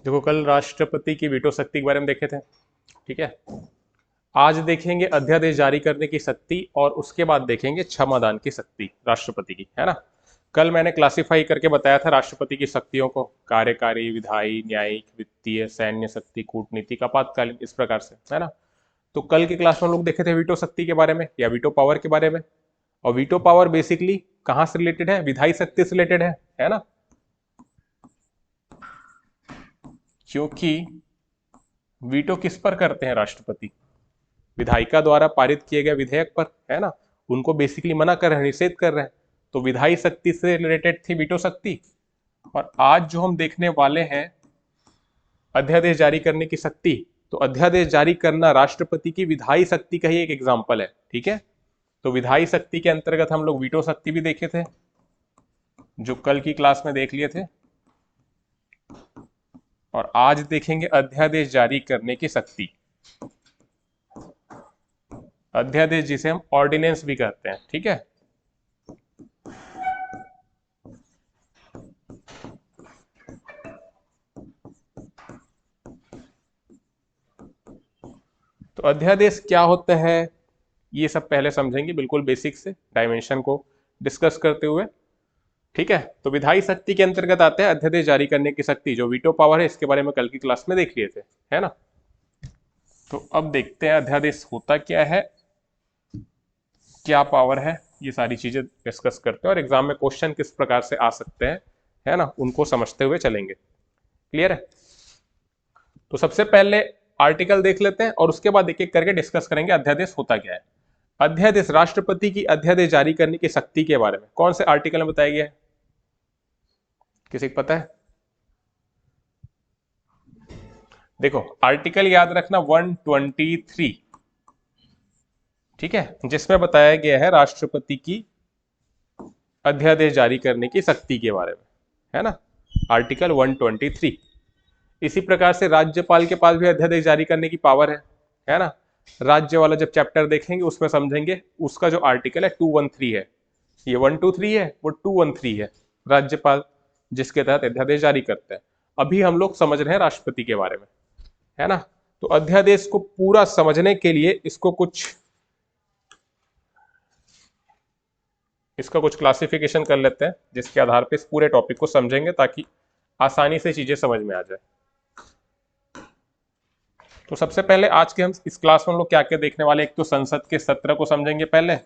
देखो कल राष्ट्रपति की वीटो शक्ति के बारे में देखे थे, ठीक है। आज देखेंगे अध्यादेश जारी करने की शक्ति और उसके बाद देखेंगे क्षमादान की शक्ति राष्ट्रपति की, है ना। कल मैंने क्लासिफाई करके बताया था राष्ट्रपति की शक्तियों को, कार्यकारी, विधायी, न्यायिक, वित्तीय, सैन्य शक्ति, कूटनीतिक, आपातकालीन, इस प्रकार से, है ना। तो कल की क्लास में हम लोग देखे थे वीटो शक्ति के बारे में या वीटो पावर के बारे में। और वीटो पावर बेसिकली कहां से रिलेटेड है? विधायी शक्ति से रिलेटेड है ना। क्योंकि वीटो किस पर करते हैं राष्ट्रपति? विधायिका द्वारा पारित किए गए विधेयक पर, है ना। उनको बेसिकली मना कर रहे हैं, निषेध कर रहे हैं। तो विधायी शक्ति से रिलेटेड थी वीटो शक्ति। और आज जो हम देखने वाले हैं अध्यादेश जारी करने की शक्ति, तो अध्यादेश जारी करना राष्ट्रपति की विधायी शक्ति का ही एक एग्जाम्पल है, ठीक है। तो विधायी शक्ति के अंतर्गत हम लोग वीटो शक्ति भी देखे थे, जो कल की क्लास में देख लिए थे। और आज देखेंगे अध्यादेश जारी करने की शक्ति, अध्यादेश जिसे हम ऑर्डिनेंस भी कहते हैं, ठीक है। तो अध्यादेश क्या होता है ये सब पहले समझेंगे, बिल्कुल बेसिक से डायमेंशन को डिस्कस करते हुए, ठीक है। तो विधायी शक्ति के अंतर्गत आते हैं अध्यादेश जारी करने की शक्ति, जो वीटो पावर है। इसके बारे में कल की क्लास में देख लिए थे, है ना। तो अब देखते हैं अध्यादेश होता क्या है, क्या पावर है, ये सारी चीजें डिस्कस करते हैं और एग्जाम में क्वेश्चन किस प्रकार से आ सकते हैं, है ना, उनको समझते हुए चलेंगे। क्लियर है? तो सबसे पहले आर्टिकल देख लेते हैं और उसके बाद एक एक करके डिस्कस करेंगे अध्यादेश होता क्या है। अध्यादेश राष्ट्रपति की अध्यादेश जारी करने की शक्ति के बारे में कौन से आर्टिकल में बताया गया है? किसी को पता है? देखो आर्टिकल याद रखना 123, ठीक है, जिसमें बताया गया है राष्ट्रपति की अध्यादेश जारी करने की शक्ति के बारे में, है ना, आर्टिकल 123। इसी प्रकार से राज्यपाल के पास भी अध्यादेश जारी करने की पावर है ना। राज्य वाला जब चैप्टर देखेंगे उसमें समझेंगे, उसका जो आर्टिकल है 213 है, ये 123 है, वो 213 है, राज्यपाल जिसके तहत अध्यादेश जारी करते हैं। अभी हम लोग समझ रहे हैं राष्ट्रपति के बारे में, है ना। तो अध्यादेश को पूरा समझने के लिए इसका कुछ क्लासिफिकेशन कर लेते हैं, जिसके आधार पर इस पूरे टॉपिक को समझेंगे ताकि आसानी से चीजें समझ में आ जाए। तो सबसे पहले आज के हम इस क्लास में हम लोग क्या क्या देखने वाले, एक तो संसद के सत्र को समझेंगे पहले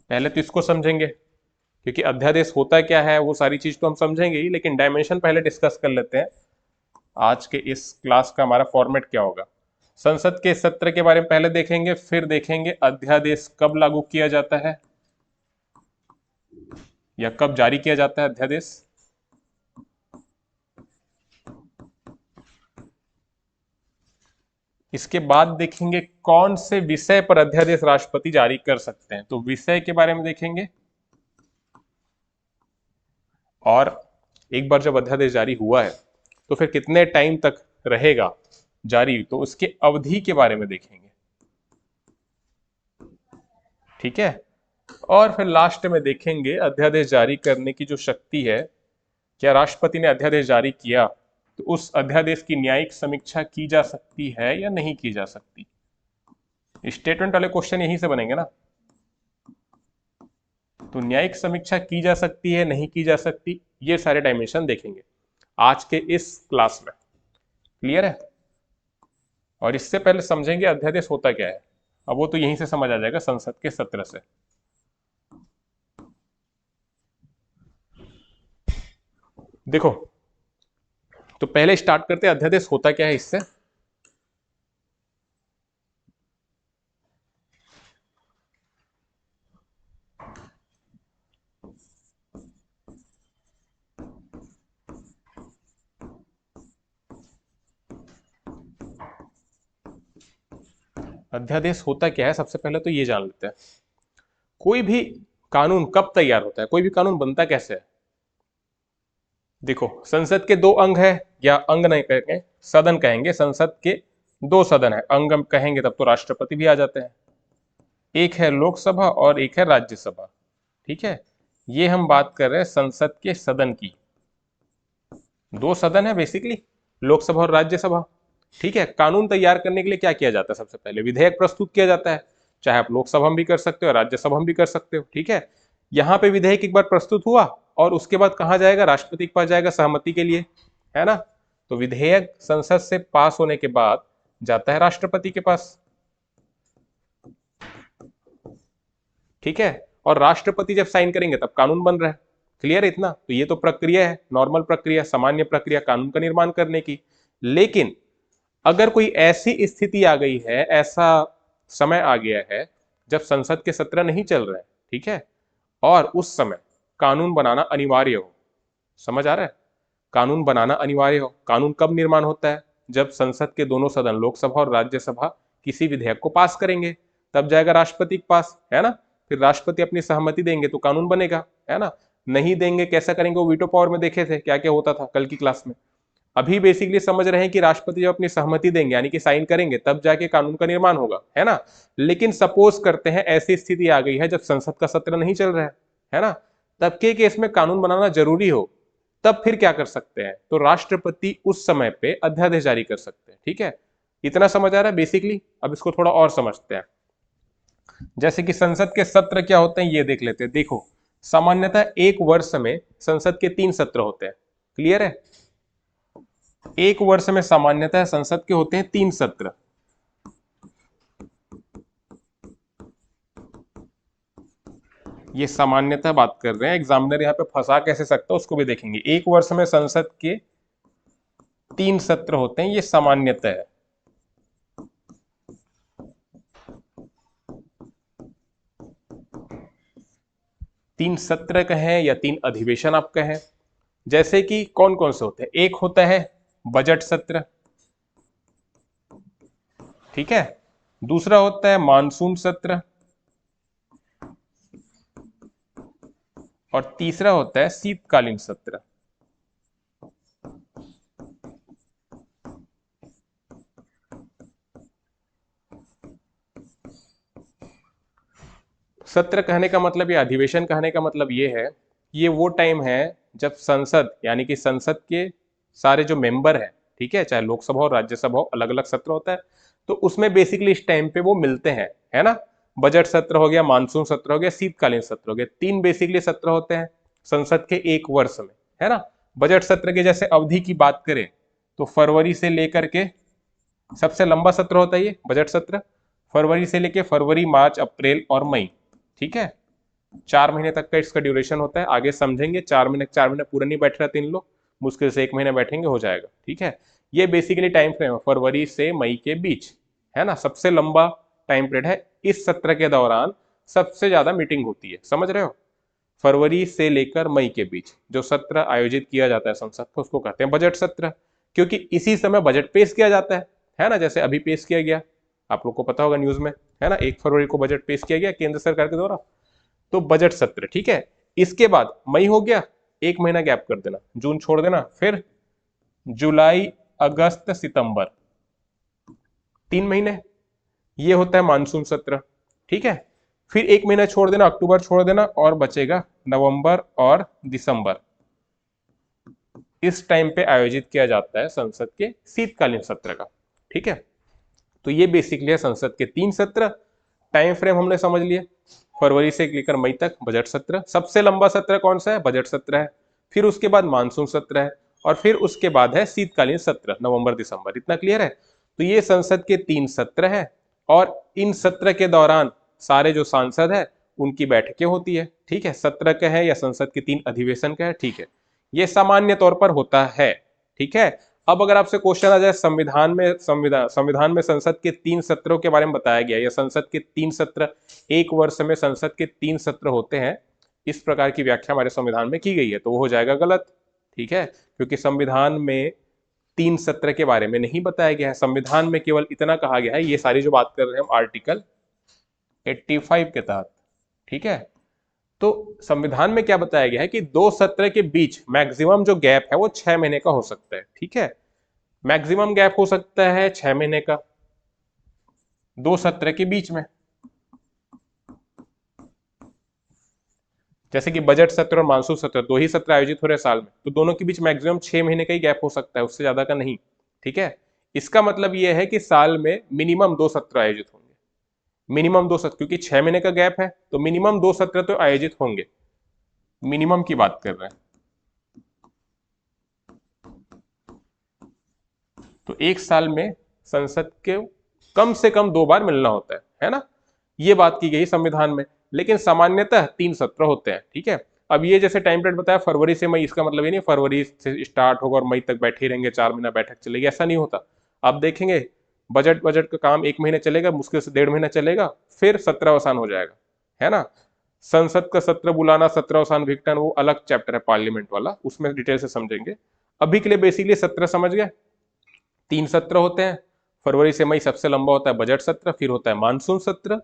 तो इसको समझेंगे, क्योंकि अध्यादेश होता क्या है वो सारी चीज तो हम समझेंगे ही, लेकिन डायमेंशन पहले डिस्कस कर लेते हैं। आज के इस क्लास का हमारा फॉर्मेट क्या होगा, संसद के सत्र के बारे में पहले देखेंगे, फिर देखेंगे अध्यादेश कब लागू किया जाता है या कब जारी किया जाता है अध्यादेश। इसके बाद देखेंगे कौन से विषय पर अध्यादेश राष्ट्रपति जारी कर सकते हैं, तो विषय के बारे में देखेंगे। और एक बार जब अध्यादेश जारी हुआ है तो फिर कितने टाइम तक रहेगा जारी, तो उसके अवधि के बारे में देखेंगे, ठीक है। और फिर लास्ट में देखेंगे अध्यादेश जारी करने की जो शक्ति है, क्या राष्ट्रपति ने अध्यादेश जारी किया तो उस अध्यादेश की न्यायिक समीक्षा की जा सकती है या नहीं की जा सकती। स्टेटमेंट वाले क्वेश्चन यहीं से बनेंगे ना। तो न्यायिक समीक्षा की जा सकती है, नहीं की जा सकती, ये सारे डायमेंशन देखेंगे आज के इस क्लास में। क्लियर है? और इससे पहले समझेंगे अध्यादेश होता क्या है। अब वो तो यहीं से समझ आ जाएगा, संसद के सत्र से। देखो तो पहले स्टार्ट करते हैं अध्यादेश होता क्या है इससे। अध्यादेश होता क्या है सबसे पहले तो ये जान लेते हैं। कोई भी कानून कब तैयार होता है, कोई भी कानून बनता कैसे है। देखो संसद के दो अंग है, या अंग नहीं कहेंगे, सदन कहेंगे। संसद के दो सदन है, अंग कहेंगे तब तो राष्ट्रपति भी आ जाते हैं। एक है लोकसभा और एक है राज्यसभा। ठीक है, ये हम बात कर रहे हैं संसद के सदन की। दो सदन है बेसिकली, लोकसभा और राज्यसभा। ठीक है, कानून तैयार करने के लिए क्या किया जाता है? सबसे पहले विधेयक प्रस्तुत किया जाता है, चाहे आप लोकसभा में भी कर सकते हो, राज्यसभा में भी कर सकते हो। ठीक है, यहाँ पे विधेयक एक बार प्रस्तुत हुआ और उसके बाद कहाँ जाएगा? राष्ट्रपति के पास जाएगा सहमति के लिए, है ना। तो विधेयक संसद से पास होने के बाद जाता है राष्ट्रपति के पास। ठीक है, और राष्ट्रपति जब साइन करेंगे तब कानून बन रहा है। क्लियर है इतना? तो ये तो प्रक्रिया है, नॉर्मल प्रक्रिया, सामान्य प्रक्रिया कानून का निर्माण करने की। लेकिन अगर कोई ऐसी स्थिति आ गई है, ऐसा समय आ गया है जब संसद के सत्र नहीं चल रहे हैं, ठीक है, और उस समय कानून बनाना अनिवार्य हो। समझ आ रहा है? कानून बनाना अनिवार्य हो। कानून कब निर्माण होता है? जब संसद के दोनों सदन, लोकसभा और राज्यसभा, किसी विधेयक को पास करेंगे, तब जाएगा राष्ट्रपति के पास, है ना। फिर राष्ट्रपति अपनी सहमति देंगे तो कानून बनेगा, है ना। नहीं देंगे, कैसा करेंगे? वो वीटो पावर में देखे थे क्या क्या होता था कल की क्लास में। अभी बेसिकली समझ रहे हैं कि राष्ट्रपति जब अपनी सहमति देंगे यानी कि साइन करेंगे तब जाके कानून का निर्माण होगा, है ना। लेकिन सपोज करते हैं ऐसी स्थिति आ गई है जब संसद का सत्र नहीं चल रहा है ना, तब के केस में कानून बनाना जरूरी हो, तब फिर क्या कर सकते हैं? तो राष्ट्रपति उस समय पे अध्यादेश जारी कर सकते हैं। ठीक है, इतना समझ आ रहा है बेसिकली। अब इसको थोड़ा और समझते हैं। जैसे कि संसद के सत्र क्या होते हैं ये देख लेते हैं। देखो, सामान्यतः एक वर्ष में संसद के 3 सत्र होते हैं। क्लियर है? एक वर्ष में सामान्यतः संसद के होते हैं 3 सत्र। ये सामान्यतः बात कर रहे हैं, एग्जामिनर यहाँ पे फंसा कैसे सकता है उसको भी देखेंगे। एक वर्ष में संसद के 3 सत्र होते हैं, ये सामान्यतः है। तीन सत्र कहें या 3 अधिवेशन आप कहें। जैसे कि कौन कौन से होते हैं? एक होता है बजट सत्र, ठीक है। दूसरा होता है मानसून सत्र, और तीसरा होता है शीतकालीन सत्र। सत्र कहने का मतलब, ये अधिवेशन कहने का मतलब ये है, ये वो टाइम है जब संसद यानी कि संसद के सारे जो मेंबर हैं, ठीक है, चाहे लोकसभा और राज्यसभा हो, अलग अलग सत्र होता है, तो उसमें बेसिकली इस टाइम पे वो मिलते हैं, है ना। बजट सत्र हो गया, मानसून सत्र हो गया, शीतकालीन सत्र हो गया, 3 बेसिकली सत्र होते हैं संसद के एक वर्ष में, है ना। बजट सत्र के जैसे अवधि की बात करें तो फरवरी से लेकर के, सबसे लंबा सत्र होता है ये बजट सत्र, फरवरी से लेकर फरवरी, मार्च, अप्रैल और मई। ठीक है, 4 महीने तक का इसका ड्यूरेशन होता है। आगे समझेंगे, 4 महीने पूरे नहीं बैठ रहे इन लोग, मुश्किल से 1 महीना बैठेंगे हो जाएगा। ठीक है, ये बेसिकली टाइम फ्रेम है फरवरी से मई के बीच, है ना। सबसे लंबा टाइम पीरियड है। इस सत्र के दौरान सबसे ज्यादा मीटिंग होती है, समझ रहे हो। फरवरी से लेकर मई के बीच जो सत्र आयोजित किया जाता है संसद को, उसको कहते हैं बजट सत्र, क्योंकि इसी समय बजट पेश किया जाता है ना। जैसे अभी पेश किया गया, आप लोग को पता होगा न्यूज में, है ना, 1 फरवरी को बजट पेश किया गया केंद्र सरकार के द्वारा, तो बजट सत्र। ठीक है, इसके बाद मई हो गया, 1 महीना गैप कर देना, जून छोड़ देना, फिर जुलाई, अगस्त, सितंबर, 3 महीने, ये होता है मानसून सत्र। ठीक है, फिर 1 महीना छोड़ देना, अक्टूबर छोड़ देना, और बचेगा नवंबर और दिसंबर। इस टाइम पे आयोजित किया जाता है संसद के शीतकालीन सत्र का। ठीक है, तो ये बेसिकली है संसद के 3 सत्र। टाइम फ्रेम हमने समझ लिए, फरवरी से लेकर मई तक बजट सत्र। सबसे लंबा सत्र कौन सा है? बजट सत्र है। फिर उसके बाद मानसून सत्र है, और फिर उसके बाद है शीतकालीन सत्र, नवंबर दिसंबर। इतना क्लियर है? तो ये संसद के 3 सत्र है, और इन सत्र के दौरान सारे जो सांसद है उनकी बैठकें होती है। ठीक है, सत्र का है या संसद के 3 अधिवेशन का है, ठीक है, ये सामान्य तौर पर होता है। ठीक है, अब अगर आपसे क्वेश्चन आ जाए संविधान में संसद के 3 सत्रों के बारे में बताया गया, या संसद के 3 सत्र, एक वर्ष में संसद के 3 सत्र होते हैं, इस प्रकार की व्याख्या हमारे संविधान में की गई है, तो वो हो जाएगा गलत। ठीक है, क्योंकि संविधान में 3 सत्र के बारे में नहीं बताया गया है। संविधान में केवल इतना कहा गया है, ये सारी जो बात कर रहे हैं हम आर्टिकल 85 के तहत। ठीक है, तो संविधान में क्या बताया गया है कि 2 सत्र के बीच मैक्सिमम जो गैप है वो 6 महीने का हो सकता है। ठीक है, मैक्सिमम गैप हो सकता है 6 महीने का 2 सत्र के बीच में। जैसे कि बजट सत्र और मानसून सत्र, दो ही सत्र आयोजित हो रहे साल में, तो दोनों के बीच मैक्सिमम 6 महीने का ही गैप हो सकता है, उससे ज्यादा का नहीं। ठीक है, इसका मतलब यह है कि साल में मिनिमम 2 सत्र आयोजित होंगे, मिनिमम 2 सत्र, क्योंकि 6 महीने का गैप है तो मिनिमम 2 सत्र तो आयोजित होंगे, मिनिमम की बात कर रहे हैं। तो एक साल में संसद के कम से कम 2 बार मिलना होता है ना, ये बात की गई संविधान में। लेकिन सामान्यतः 3 सत्र होते हैं। ठीक है, अब ये जैसे टाइम पीरियड बताया फरवरी से मई, इसका मतलब ये नहीं फरवरी से स्टार्ट होगा और मई तक बैठे रहेंगे, 4 महीना बैठक चलेगी, ऐसा नहीं होता। आप देखेंगे बजट बजट का काम 1 महीना चलेगा, मुश्किल से 1.5 महीना चलेगा, फिर सत्र अवसान हो जाएगा, है ना। संसद का सत्र बुलाना, सत्र अवसान विघटन, वो अलग चैप्टर है पार्लियामेंट वाला, उसमें डिटेल से समझेंगे। अभी के लिए बेसिकली सत्र समझ गए, 3 सत्र होते हैं। फरवरी से मई सबसे लंबा होता है बजट सत्र, फिर होता है मानसून सत्र,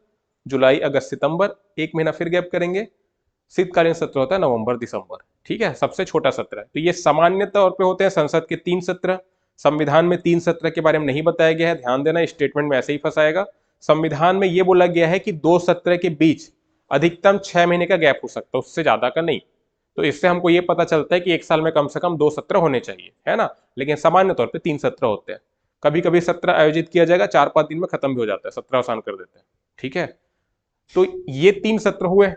जुलाई अगस्त सितंबर, 1 महीना फिर गैप करेंगे, शीतकालीन सत्र होता है नवंबर दिसंबर। ठीक है, सबसे छोटा सत्र है। तो ये सामान्य तौर पे होते हैं संसद के 3 सत्र। संविधान में 3 सत्र के बारे में नहीं बताया गया है, ध्यान देना, स्टेटमेंट में ऐसे ही फंसाएगा। संविधान में ये बोला गया है कि 2 सत्र के बीच अधिकतम 6 महीने का गैप हो सकता है, उससे ज्यादा का नहीं। तो इससे हमको ये पता चलता है कि एक साल में कम से कम 2 सत्र होने चाहिए, है ना। लेकिन सामान्य तौर पे 3 सत्र होते हैं। कभी कभी सत्र आयोजित किया जाएगा, 4-5 दिन में खत्म भी हो जाता है, सत्र आसान कर देते हैं। ठीक है, तो ये 3 सत्र हुए।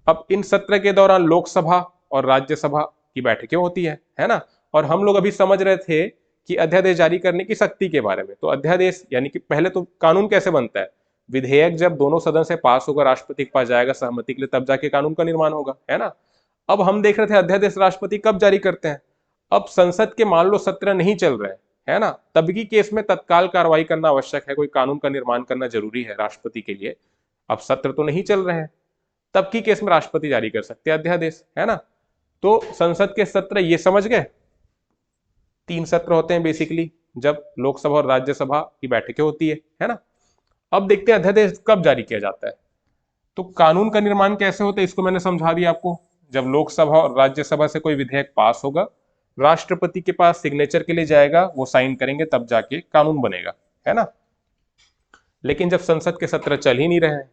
अब इन सत्र के दौरान लोकसभा और राज्यसभा की बैठकें होती है ना। और हम लोग अभी समझ रहे थे कि अध्यादेश जारी करने की शक्ति के बारे में। तो अध्यादेश यानी कि पहले तो कानून कैसे बनता है, विधेयक जब दोनों सदन से पास होगा, राष्ट्रपति के पास जाएगा सहमति के लिए, तब जाके कानून का निर्माण होगा, है ना। अब हम देख रहे थे अध्यादेश राष्ट्रपति कब जारी करते हैं, अब संसद के मान लो सत्र नहीं चल रहे हैं, है ना, तब की केस में तत्काल कार्रवाई करना आवश्यक है, कोई कानून का निर्माण करना जरूरी है राष्ट्रपति के लिए। अब सत्र तो नहीं चल रहे हैं, तब की केस में राष्ट्रपति जारी कर सकते हैं अध्यादेश, है ना। तो संसद के सत्र ये समझ गए, 3 सत्र होते हैं बेसिकली, जब लोकसभा और राज्यसभा की बैठकें होती है ना। अब देखते हैं अध्यादेश कब जारी किया जाता है। तो कानून का निर्माण कैसे होता है इसको मैंने समझा दिया आपको। जब लोकसभा और राज्यसभा से कोई विधेयक पास होगा, राष्ट्रपति के पास सिग्नेचर के लिए जाएगा, वो साइन करेंगे, तब जाके कानून बनेगा, है ना। लेकिन जब संसद के सत्र चल ही नहीं रहे हैं,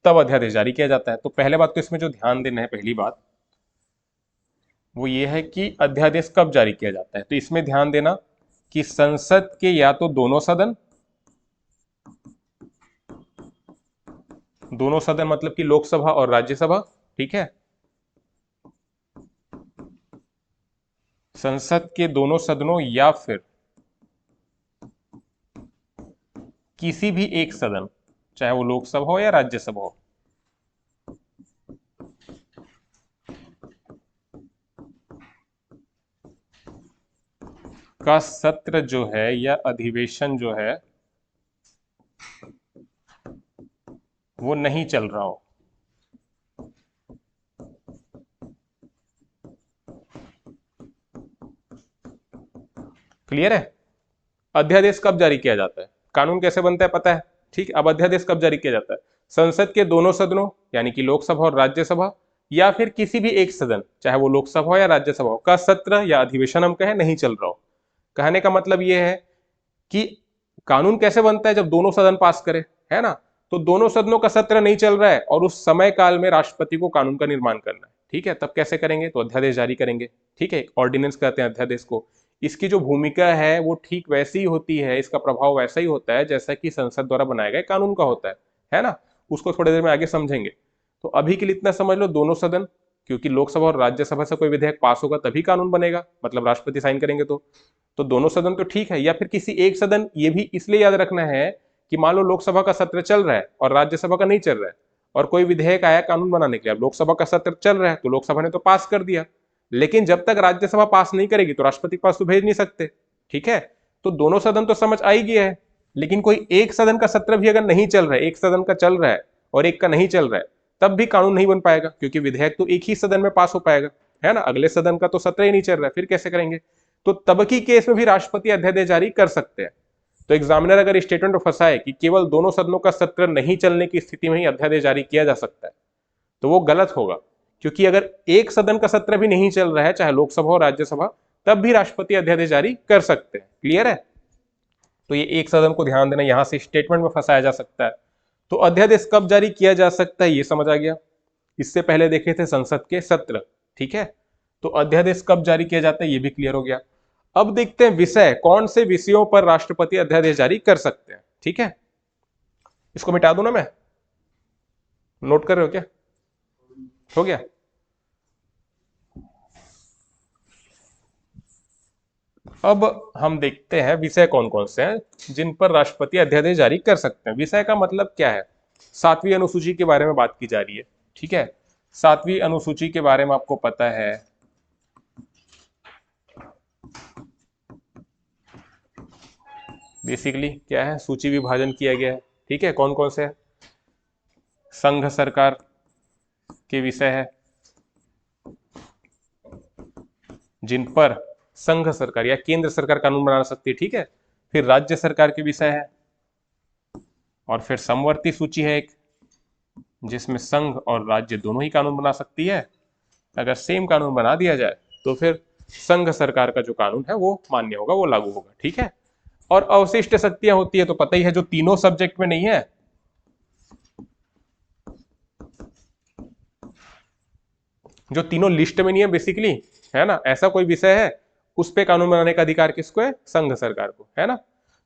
तब अध्यादेश जारी किया जाता है। तो पहले बात तो इसमें जो ध्यान देना है, पहली बात वो ये है कि अध्यादेश कब जारी किया जाता है। तो इसमें ध्यान देना कि संसद के या तो दोनों सदन, दोनों सदन मतलब कि लोकसभा और राज्यसभा, ठीक है, संसद के दोनों सदनों या फिर किसी भी एक सदन, चाहे वो लोकसभा हो या राज्यसभा हो, का सत्र जो है या अधिवेशन जो है वो नहीं चल रहा हो। क्लियर है। अध्यादेश कब जारी किया जाता है, कानून कैसे बनता है पता है, ठीक। अब अध्यादेश कब जारी किया जाता है, संसद के दोनों सदनों यानी कि लोकसभा और राज्यसभा, या फिर किसी भी एक सदन, चाहे वो लोकसभा हो या राज्यसभा हो, का सत्र या अधिवेशन हम कहें नहीं चल रहा हो। कहने का मतलब ये है कि कानून कैसे बनता है, जब दोनों सदन पास करे, है ना। तो दोनों सदनों का सत्र नहीं चल रहा है और उस समय काल में राष्ट्रपति को कानून का निर्माण करना है, ठीक है, तब कैसे करेंगे, तो अध्यादेश जारी करेंगे, ठीक है। ऑर्डिनेंस कहते हैं अध्यादेश को। इसकी जो भूमिका है वो ठीक वैसी ही होती है, इसका प्रभाव वैसा ही होता है जैसा कि संसद द्वारा बनाए गए कानून का होता है ना। उसको थोड़ी देर में आगे समझेंगे। तो अभी के लिए इतना समझ लो, दोनों सदन, क्योंकि लोकसभा और राज्यसभा से कोई विधेयक पास होगा तभी कानून बनेगा, मतलब राष्ट्रपति साइन करेंगे। तो दोनों सदन तो ठीक है, या फिर किसी एक सदन, ये भी इसलिए याद रखना है कि मान लो लोकसभा का सत्र चल रहा है और राज्यसभा का नहीं चल रहा है, और कोई विधेयक आया कानून बनाने के लिए, अब लोकसभा का सत्र चल रहा है तो लोकसभा ने तो पास कर दिया, लेकिन जब तक राज्यसभा पास नहीं करेगी तो राष्ट्रपति के पास तो भेज नहीं सकते, ठीक है। तो दोनों सदन तो समझ आई गया है, लेकिन कोई एक सदन का सत्र भी अगर नहीं चल रहा है, एक सदन का चल रहा है और एक का नहीं चल रहा है, तब भी कानून नहीं बन पाएगा, क्योंकि विधेयक तो एक ही सदन में पास हो पाएगा, है ना। अगले सदन का तो सत्र ही नहीं चल रहा है, फिर कैसे करेंगे। तो तब की केस में भी राष्ट्रपति अध्यादेश जारी कर सकते हैं। तो एग्जामिनर अगर स्टेटमेंट में फंसाए कि केवल दोनों सदनों का सत्र नहीं चलने की स्थिति में ही अध्यादेश जारी किया जा सकता है, तो वो गलत होगा, क्योंकि अगर एक सदन का सत्र भी नहीं चल रहा है, चाहे लोकसभा हो राज्यसभा, तब भी राष्ट्रपति अध्यादेश जारी कर सकते हैं। क्लियर है। तो ये एक सदन को ध्यान देना, यहां से स्टेटमेंट में फंसाया जा सकता है। तो अध्यादेश कब जारी किया जा सकता है ये समझ आ गया। इससे पहले देखे थे संसद के सत्र। ठीक है, तो अध्यादेश कब जारी किया जाता है ये भी क्लियर हो गया। अब देखते हैं विषय, कौन से विषयों पर राष्ट्रपति अध्यादेश जारी कर सकते हैं। ठीक है, इसको मिटा दूं ना मैं, नोट कर रहे हो क्या? हो गया। अब हम देखते हैं विषय कौन कौन से हैं जिन पर राष्ट्रपति अध्यादेश जारी कर सकते हैं। विषय का मतलब क्या है? 7वीं अनुसूची के बारे में बात की जा रही है। ठीक है, 7वीं अनुसूची के बारे में आपको पता है, बेसिकली क्या है, सूची विभाजन किया गया है। ठीक है, कौन कौन से है? संघ सरकार के विषय है जिन पर संघ सरकार या केंद्र सरकार कानून बना सकती है। ठीक है, फिर राज्य सरकार के विषय है, और फिर समवर्ती सूची है एक, जिसमें संघ और राज्य दोनों ही कानून बना सकती है। अगर सेम कानून बना दिया जाए तो फिर संघ सरकार का जो कानून है वो मान्य होगा, वो लागू होगा। ठीक है, और अवशिष्ट शक्तियां होती है तो पता ही है, जो तीनों सब्जेक्ट में नहीं है, जो तीनों लिस्ट में नहीं है बेसिकली, है ना, ऐसा कोई विषय है, उस पे कानून बनाने का अधिकार किसको है? संघ सरकार को, है ना।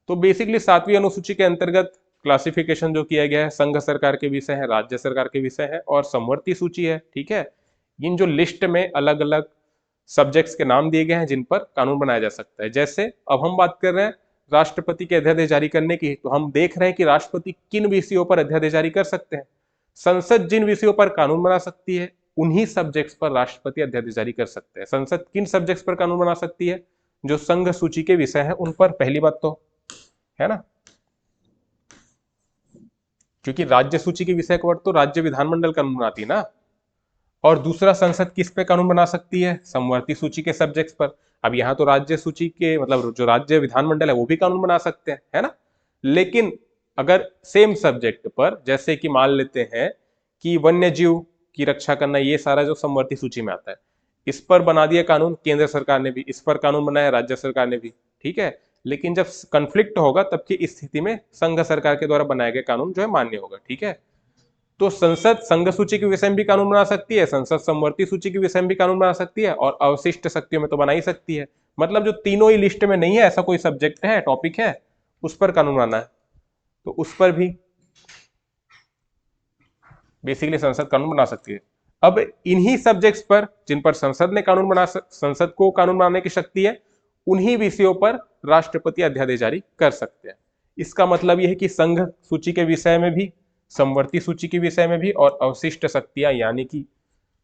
तो बेसिकली 7वीं अनुसूची के अंतर्गत क्लासिफिकेशन जो किया गया है, संघ सरकार के विषय है, राज्य सरकार के विषय है और समवर्ती सूची है। ठीक है, इन जो लिस्ट में अलग अलग सब्जेक्ट्स के नाम दिए गए हैं जिन पर कानून बनाया जा सकता है। जैसे अब हम बात कर रहे हैं राष्ट्रपति के अध्यादेश जारी करने की, तो हम देख रहे हैं कि राष्ट्रपति किन विषयों पर अध्यादेश जारी कर सकते हैं। संसद जिन विषयों पर कानून बना सकती है उन्हीं सब्जेक्ट्स पर राष्ट्रपति अध्यादेश जारी कर सकते हैं। संसद किन सब्जेक्ट्स पर कानून बना सकती है? जो संघ सूची के विषय है उन पर, पहली बात तो, है ना, क्योंकि राज्य सूची के विषय पर तो राज्य विधानमंडल कानून बनाती है ना। और दूसरा, संसद किस पे कानून बना सकती है? समवर्ती सूची के सब्जेक्ट्स पर। अब यहाँ तो राज्य सूची के मतलब जो राज्य विधानमंडल है वो भी कानून बना सकते हैं, है ना। लेकिन अगर सेम सब्जेक्ट पर, जैसे कि मान लेते हैं कि वन्य जीव की रक्षा करना, ये सारा जो समवर्ती सूची में आता है, इस पर बना दिया कानून केंद्र सरकार ने भी, इस पर कानून बनाया राज्य सरकार ने भी। ठीक है, लेकिन जब कंफ्लिक्ट होगा तब की स्थिति में संघ सरकार के द्वारा बनाया गया कानून जो है मान्य होगा। ठीक है, तो संसद संघ सूची के विषय में भी कानून बना सकती है, संसद समवर्ती सूची के विषय में भी कानून बना सकती है, और अवशिष्ट शक्तियों में तो बना ही सकती है। मतलब जो तीनों ही लिस्ट में नहीं है, ऐसा कोई सब्जेक्ट है, टॉपिक है, उस पर कानून बनाना है तो उस पर भी बेसिकली संसद कानून बना सकती है। अब इन्हीं सब्जेक्ट्स पर जिन पर संसद ने कानून संसद को कानून बनाने की शक्ति है, उन्हीं विषयों पर राष्ट्रपति अध्यादेश जारी कर सकते हैं। इसका मतलब यह है कि संघ सूची के विषय में भी, समवर्ती सूची के विषय में भी, और अवशिष्ट शक्तियां यानी कि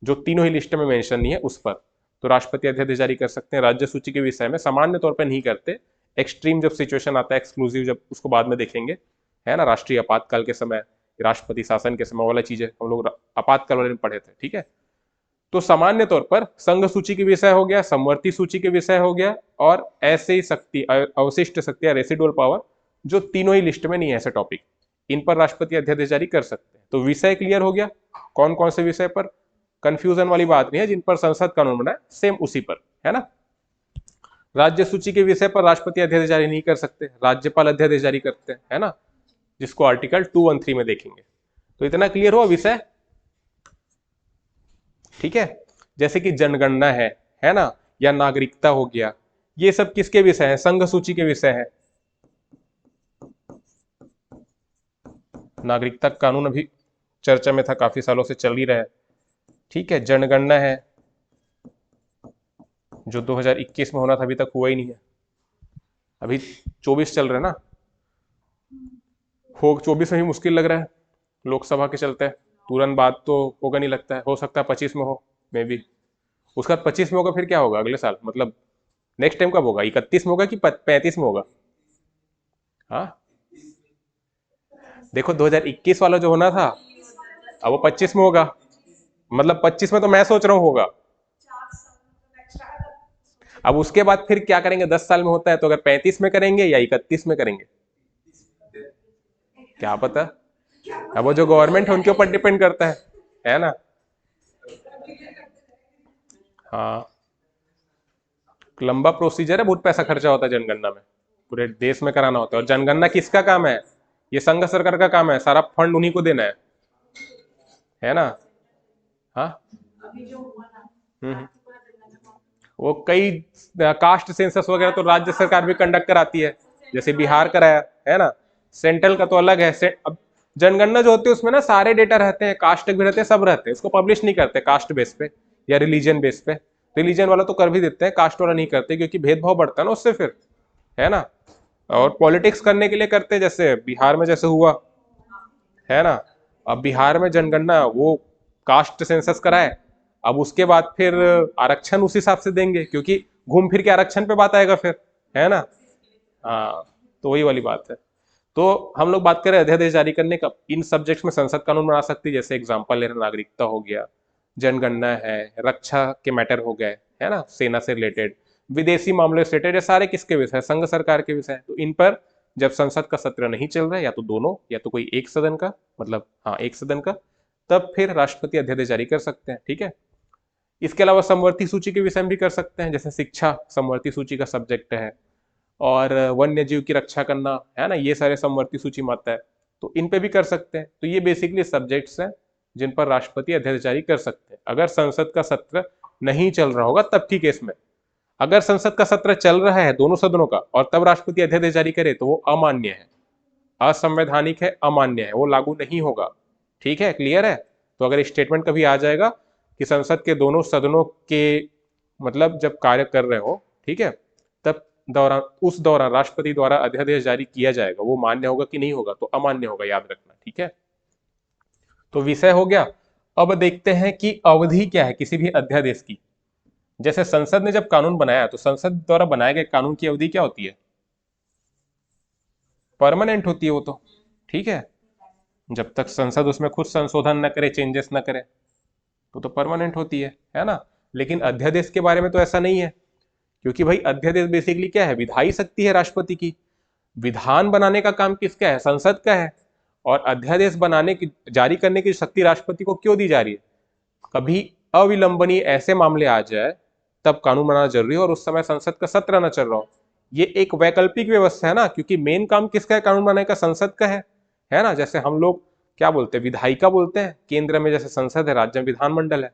जो तीनों ही लिस्ट में मेंशन नहीं है उस पर तो राष्ट्रपति अध्यादेश जारी कर सकते हैं। राज्य सूची के विषय में सामान्य तौर पर नहीं करते, एक्सट्रीम जब सिचुएशन आता है, एक्सक्लूसिव जब, उसको बाद में देखेंगे, है ना, राष्ट्रीय आपातकाल के समय, राष्ट्रपति शासन के समय वाला चीजें हम लोग आपातकाल वाले में पढ़े थे। ठीक है, तो सामान्य तौर पर संघ सूची के विषय हो गया, समवर्ती सूची के विषय हो गया, और ऐसे ही शक्ति, अवशिष्ट शक्ति या रेसिडुअल पावर जो तीनों ही लिस्ट में नहीं है ऐसे टॉपिक, इन पर राष्ट्रपति अध्यादेश जारी कर सकते हैं। तो विषय क्लियर हो गया, कौन कौन से विषय पर, कंफ्यूजन वाली बात नहीं है, जिन पर संसद कानून बनाए सेम उसी पर, है ना। राज्य सूची के विषय पर राष्ट्रपति अध्यादेश जारी नहीं कर सकते, राज्यपाल अध्यादेश जारी करते हैं, है ना, जिसको आर्टिकल 213 में देखेंगे। तो इतना क्लियर हुआ विषय। ठीक है, जैसे कि जनगणना है ना, या नागरिकता हो गया, ये सब किसके विषय है? संघ सूची के विषय है। नागरिकता कानून अभी चर्चा में था, काफी सालों से चल ही रहा है। ठीक है, जनगणना है जो 2021 में होना था, अभी तक हुआ ही नहीं है, अभी 24 चल रहा है ना, हो 24 में ही मुश्किल लग रहा है, लोकसभा के चलते, तुरंत बात तो होगा नहीं लगता है, हो सकता है 25 में हो, मे बी उसका 25 में होगा, फिर क्या होगा अगले साल, मतलब नेक्स्ट टाइम कब होगा? 31 में होगा कि 35 में होगा? हाँ, देखो 2021 वाला जो होना था अब वो 25 में होगा, मतलब 25 में तो मैं सोच रहा हूँ होगा। अब उसके बाद फिर क्या करेंगे? 10 साल में होता है तो अगर 35 में करेंगे या 31 में करेंगे, क्या पता। अब वो जो गवर्नमेंट है उनके ऊपर डिपेंड करता है ना। हाँ, लंबा प्रोसीजर है, बहुत पैसा खर्चा होता है जनगणना में, पूरे देश में कराना होता है। और जनगणना किसका काम है? ये संघ सरकार का काम है, सारा फंड उन्हीं को देना है ना। हाँ। हम्म। वो कई कास्ट सेंसस वगैरह तो राज्य सरकार भी कंडक्ट कराती है, जैसे बिहार कराया है ना। सेंट्रल का तो अलग है। अब जनगणना जो होती है उसमें ना सारे डेटा रहते हैं, कास्ट भी रहते हैं, सब रहते हैं, इसको पब्लिश नहीं करते कास्ट बेस पे या रिलीजन बेस पे। रिलीजन वाला तो कर भी देते हैं, कास्ट वाला नहीं करते, क्योंकि भेदभाव बढ़ता है ना उससे फिर, है ना। और पॉलिटिक्स करने के लिए करते हैं, जैसे बिहार में जैसे हुआ, है ना। अब बिहार में जनगणना वो कास्ट सेंसस कराए, अब उसके बाद फिर आरक्षण उस हिसाब से देंगे, क्योंकि घूम फिर के आरक्षण पे बात आएगा फिर, है ना। हाँ, तो वही वाली बात है। तो हम लोग बात करें अध्यादेश जारी करने का, इन सब्जेक्ट्स में संसद कानून बना सकती है, जैसे एग्जाम्पल ले रहे, नागरिकता हो गया, जनगणना है, रक्षा के मैटर हो गए, है ना, सेना से रिलेटेड, विदेशी मामले से रिलेटेड, ये सारे किसके विषय, संघ सरकार के विषय। तो इन पर जब संसद का सत्र नहीं चल रहा है, या तो दोनों या तो कोई एक सदन का, मतलब हाँ एक सदन का, तब फिर राष्ट्रपति अध्यादेश जारी कर सकते हैं, ठीक है। इसके अलावा समवर्ती सूची के विषय में भी कर सकते हैं, जैसे शिक्षा समवर्ती सूची का सब्जेक्ट है, और वन्य जीव की रक्षा करना, है ना, ये सारे समवर्ती सूची में आता है, तो इन पे भी कर सकते हैं। तो ये बेसिकली सब्जेक्ट्स हैं जिन पर राष्ट्रपति अध्यादेश जारी कर सकते हैं, अगर संसद का सत्र नहीं चल रहा होगा तब, ठीक है। इसमें अगर संसद का सत्र चल रहा है दोनों सदनों का और तब राष्ट्रपति अध्यादेश जारी करे तो वो अमान्य है, असंवैधानिक है, अमान्य है, वो लागू नहीं होगा, ठीक है, क्लियर है। तो अगर स्टेटमेंट कभी आ जाएगा कि संसद के दोनों सदनों के मतलब जब कार्य कर रहे हो, ठीक है, तब दौरान उस दौरान राष्ट्रपति द्वारा अध्यादेश जारी किया जाएगा, वो मान्य होगा कि नहीं होगा, तो अमान्य होगा, याद रखना, ठीक है। तो विषय हो गया। अब देखते हैं कि अवधि क्या है किसी भी अध्यादेश की। जैसे संसद ने जब कानून बनाया तो संसद द्वारा बनाए गए कानून की अवधि क्या होती है, परमानेंट होती है वो तो, ठीक है। जब तक संसद उसमें खुद संशोधन न करे, चेंजेस न करे, तो परमानेंट होती है ना। लेकिन अध्यादेश के बारे में तो ऐसा नहीं है, क्योंकि भाई अध्यादेश बेसिकली क्या है, विधायी शक्ति है राष्ट्रपति की। विधान बनाने का काम किसका है, संसद का है। और अध्यादेश बनाने की, जारी करने की शक्ति राष्ट्रपति को क्यों दी जा रही है, कभी अविलंबनीय ऐसे मामले आ जाए तब कानून बनाना जरूरी है, और उस समय संसद का सत्र न चल रहा हो। ये एक वैकल्पिक व्यवस्था है ना, क्योंकि मेन काम किसका है, कानून बनाने का संसद का है ना। जैसे हम लोग क्या बोलते हैं, विधायिका बोलते हैं, केंद्र में जैसे संसद है, राज्य में विधानमंडल है।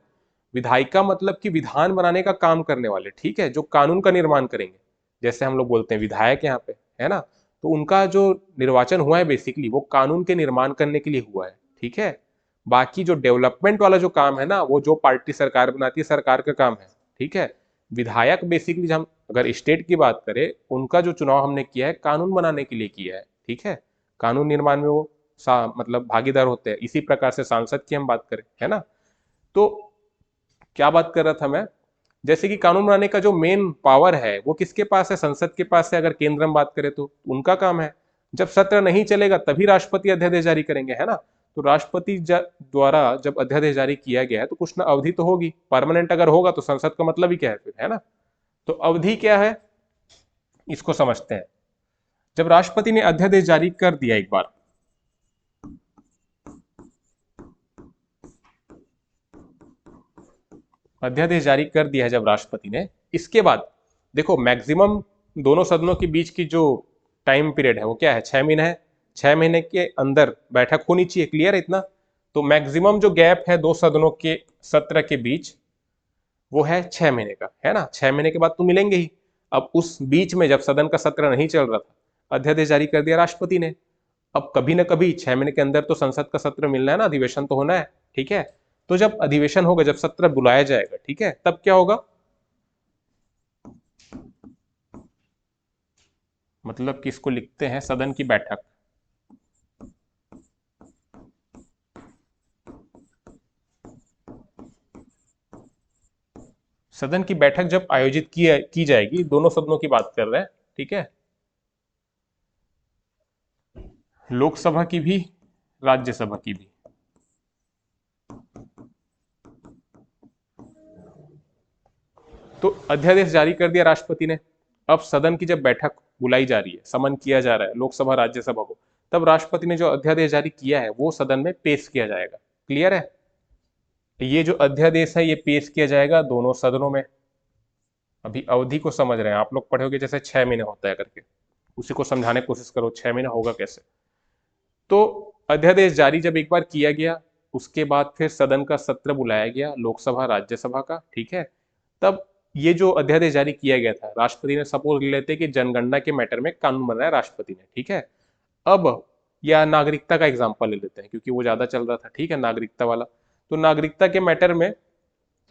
विधायिका मतलब कि विधान बनाने का काम करने वाले, ठीक है, जो कानून का निर्माण करेंगे, जैसे हम लोग बोलते हैं विधायक यहाँ पे, है ना। तो उनका जो निर्वाचन हुआ है बेसिकली वो कानून के निर्माण करने के लिए हुआ है, ठीक है। बाकी जो डेवलपमेंट वाला जो काम है ना, वो जो पार्टी सरकार बनाती है, सरकार का काम है, ठीक है। विधायक बेसिकली हम अगर स्टेट की बात करें, उनका जो चुनाव हमने किया है कानून बनाने के लिए किया है, ठीक है। कानून निर्माण में वो मतलब भागीदार होते हैं। इसी प्रकार से सांसद की हम बात करें, है ना। तो क्या बात कर रहा था मैं, जैसे कि कानून बनाने का जो मेन पावर है वो किसके पास है, संसद के पास है। अगर केंद्र में बात करें तो उनका काम है। जब सत्र नहीं चलेगा तभी राष्ट्रपति अध्यादेश जारी करेंगे, है ना। तो राष्ट्रपति द्वारा जब अध्यादेश जारी किया गया है तो कुछ ना अवधि तो होगी, परमानेंट अगर होगा तो संसद का मतलब ही क्या है फिर, है ना। तो अवधि क्या है इसको समझते हैं। जब राष्ट्रपति ने अध्यादेश जारी कर दिया एक बार, अध्यादेश जारी कर दिया है जब राष्ट्रपति ने, इसके बाद देखो मैक्सिमम दोनों सदनों के बीच की जो टाइम पीरियड है वो क्या है, 6 महीने है। 6 महीने के अंदर बैठक होनी चाहिए, क्लियर है इतना। तो मैक्सिमम जो गैप है दो सदनों के सत्र के बीच वो है 6 महीने का, है ना। 6 महीने के बाद तो मिलेंगे ही। अब उस बीच में जब सदन का सत्र नहीं चल रहा था, अध्यादेश जारी कर दिया राष्ट्रपति ने। अब कभी ना कभी 6 महीने के अंदर तो संसद का सत्र मिलना है ना, अधिवेशन तो होना है, ठीक है। तो जब अधिवेशन होगा, जब सत्र बुलाया जाएगा, ठीक है, तब क्या होगा, मतलब कि इसको लिखते हैं सदन की बैठक। सदन की बैठक जब आयोजित की जाएगी, दोनों सदनों की बात कर रहे हैं, ठीक है, लोकसभा की भी, राज्यसभा की भी। तो अध्यादेश जारी कर दिया राष्ट्रपति ने। अब सदन की जब बैठक बुलाई जा रही है, समन किया जा रहा है लोकसभा राज्यसभा को, तब राष्ट्रपति ने जो अध्यादेश जारी किया है वो सदन में पेश किया जाएगा, क्लियर है। ये जो अध्यादेश है ये पेश किया जाएगा दोनों सदनों में। अभी अवधि को समझ रहे हैं आप लोग, पढ़ोगे जैसे 6 महीने होता है करके, उसी को समझाने की कोशिश करो 6 महीना होगा कैसे। तो अध्यादेश जारी जब एक बार किया गया उसके बाद फिर सदन का सत्र बुलाया गया, लोकसभा राज्यसभा का, ठीक है। तब ये जो अध्यादेश जारी किया गया था, राष्ट्रपति ने सपोज ले लेते कि जनगणना के मैटर में कानून बनाया राष्ट्रपति ने, ठीक है। अब या नागरिकता का एग्जाम्पल ले लेते हैं क्योंकि वो ज्यादा चल रहा था, ठीक है, नागरिकता वाला। तो नागरिकता के मैटर में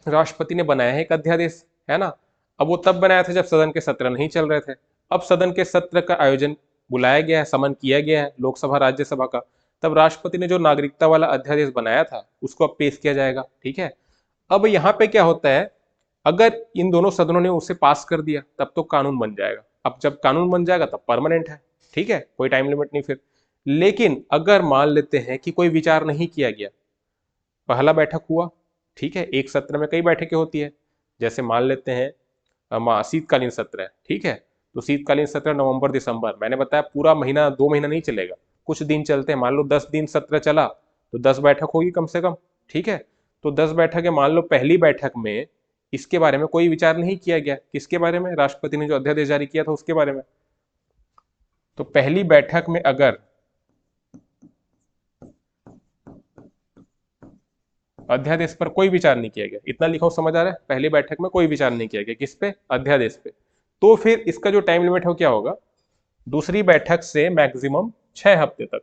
राष्ट्रपति ने बनाया है एक अध्यादेश, है ना। अब वो तब बनाया था जब सदन के सत्र नहीं चल रहे थे। अब सदन के सत्र का आयोजन बुलाया गया है, समन किया गया है लोकसभा राज्यसभा का, तब राष्ट्रपति ने जो नागरिकता वाला अध्यादेश बनाया था उसको अब पेश किया जाएगा, ठीक है। अब यहाँ पे क्या होता है, अगर इन दोनों सदनों ने उसे पास कर दिया तब तो कानून बन जाएगा। अब जब कानून बन जाएगा तब परमानेंट है, ठीक है, कोई टाइम लिमिट नहीं फिर। लेकिन अगर मान लेते हैं कि कोई विचार नहीं किया गया, पहला बैठक हुआ, ठीक है, एक सत्र में कई बैठकें होती है, जैसे मान लेते हैं शीतकालीन सत्र है, ठीक है। तो शीतकालीन सत्र नवंबर दिसंबर, मैंने बताया पूरा महीना 2 महीना नहीं चलेगा, कुछ दिन चलते हैं। मान लो 10 दिन सत्र चला तो 10 बैठक होगी कम से कम, ठीक है। तो 10 बैठक है, मान लो पहली बैठक में इसके बारे में कोई विचार नहीं किया गया, किसके बारे में, राष्ट्रपति ने जो अध्यादेश जारी किया था उसके बारे में। तो पहली बैठक में अगर अध्यादेश पर कोई विचार नहीं किया गया, इतना लिखो समझ आ रहा है, पहली बैठक में कोई विचार नहीं किया गया किस पे, अध्यादेश पे, तो फिर इसका जो टाइम लिमिट हो क्या होगा, दूसरी बैठक से मैक्सिमम 6 हफ्ते तक।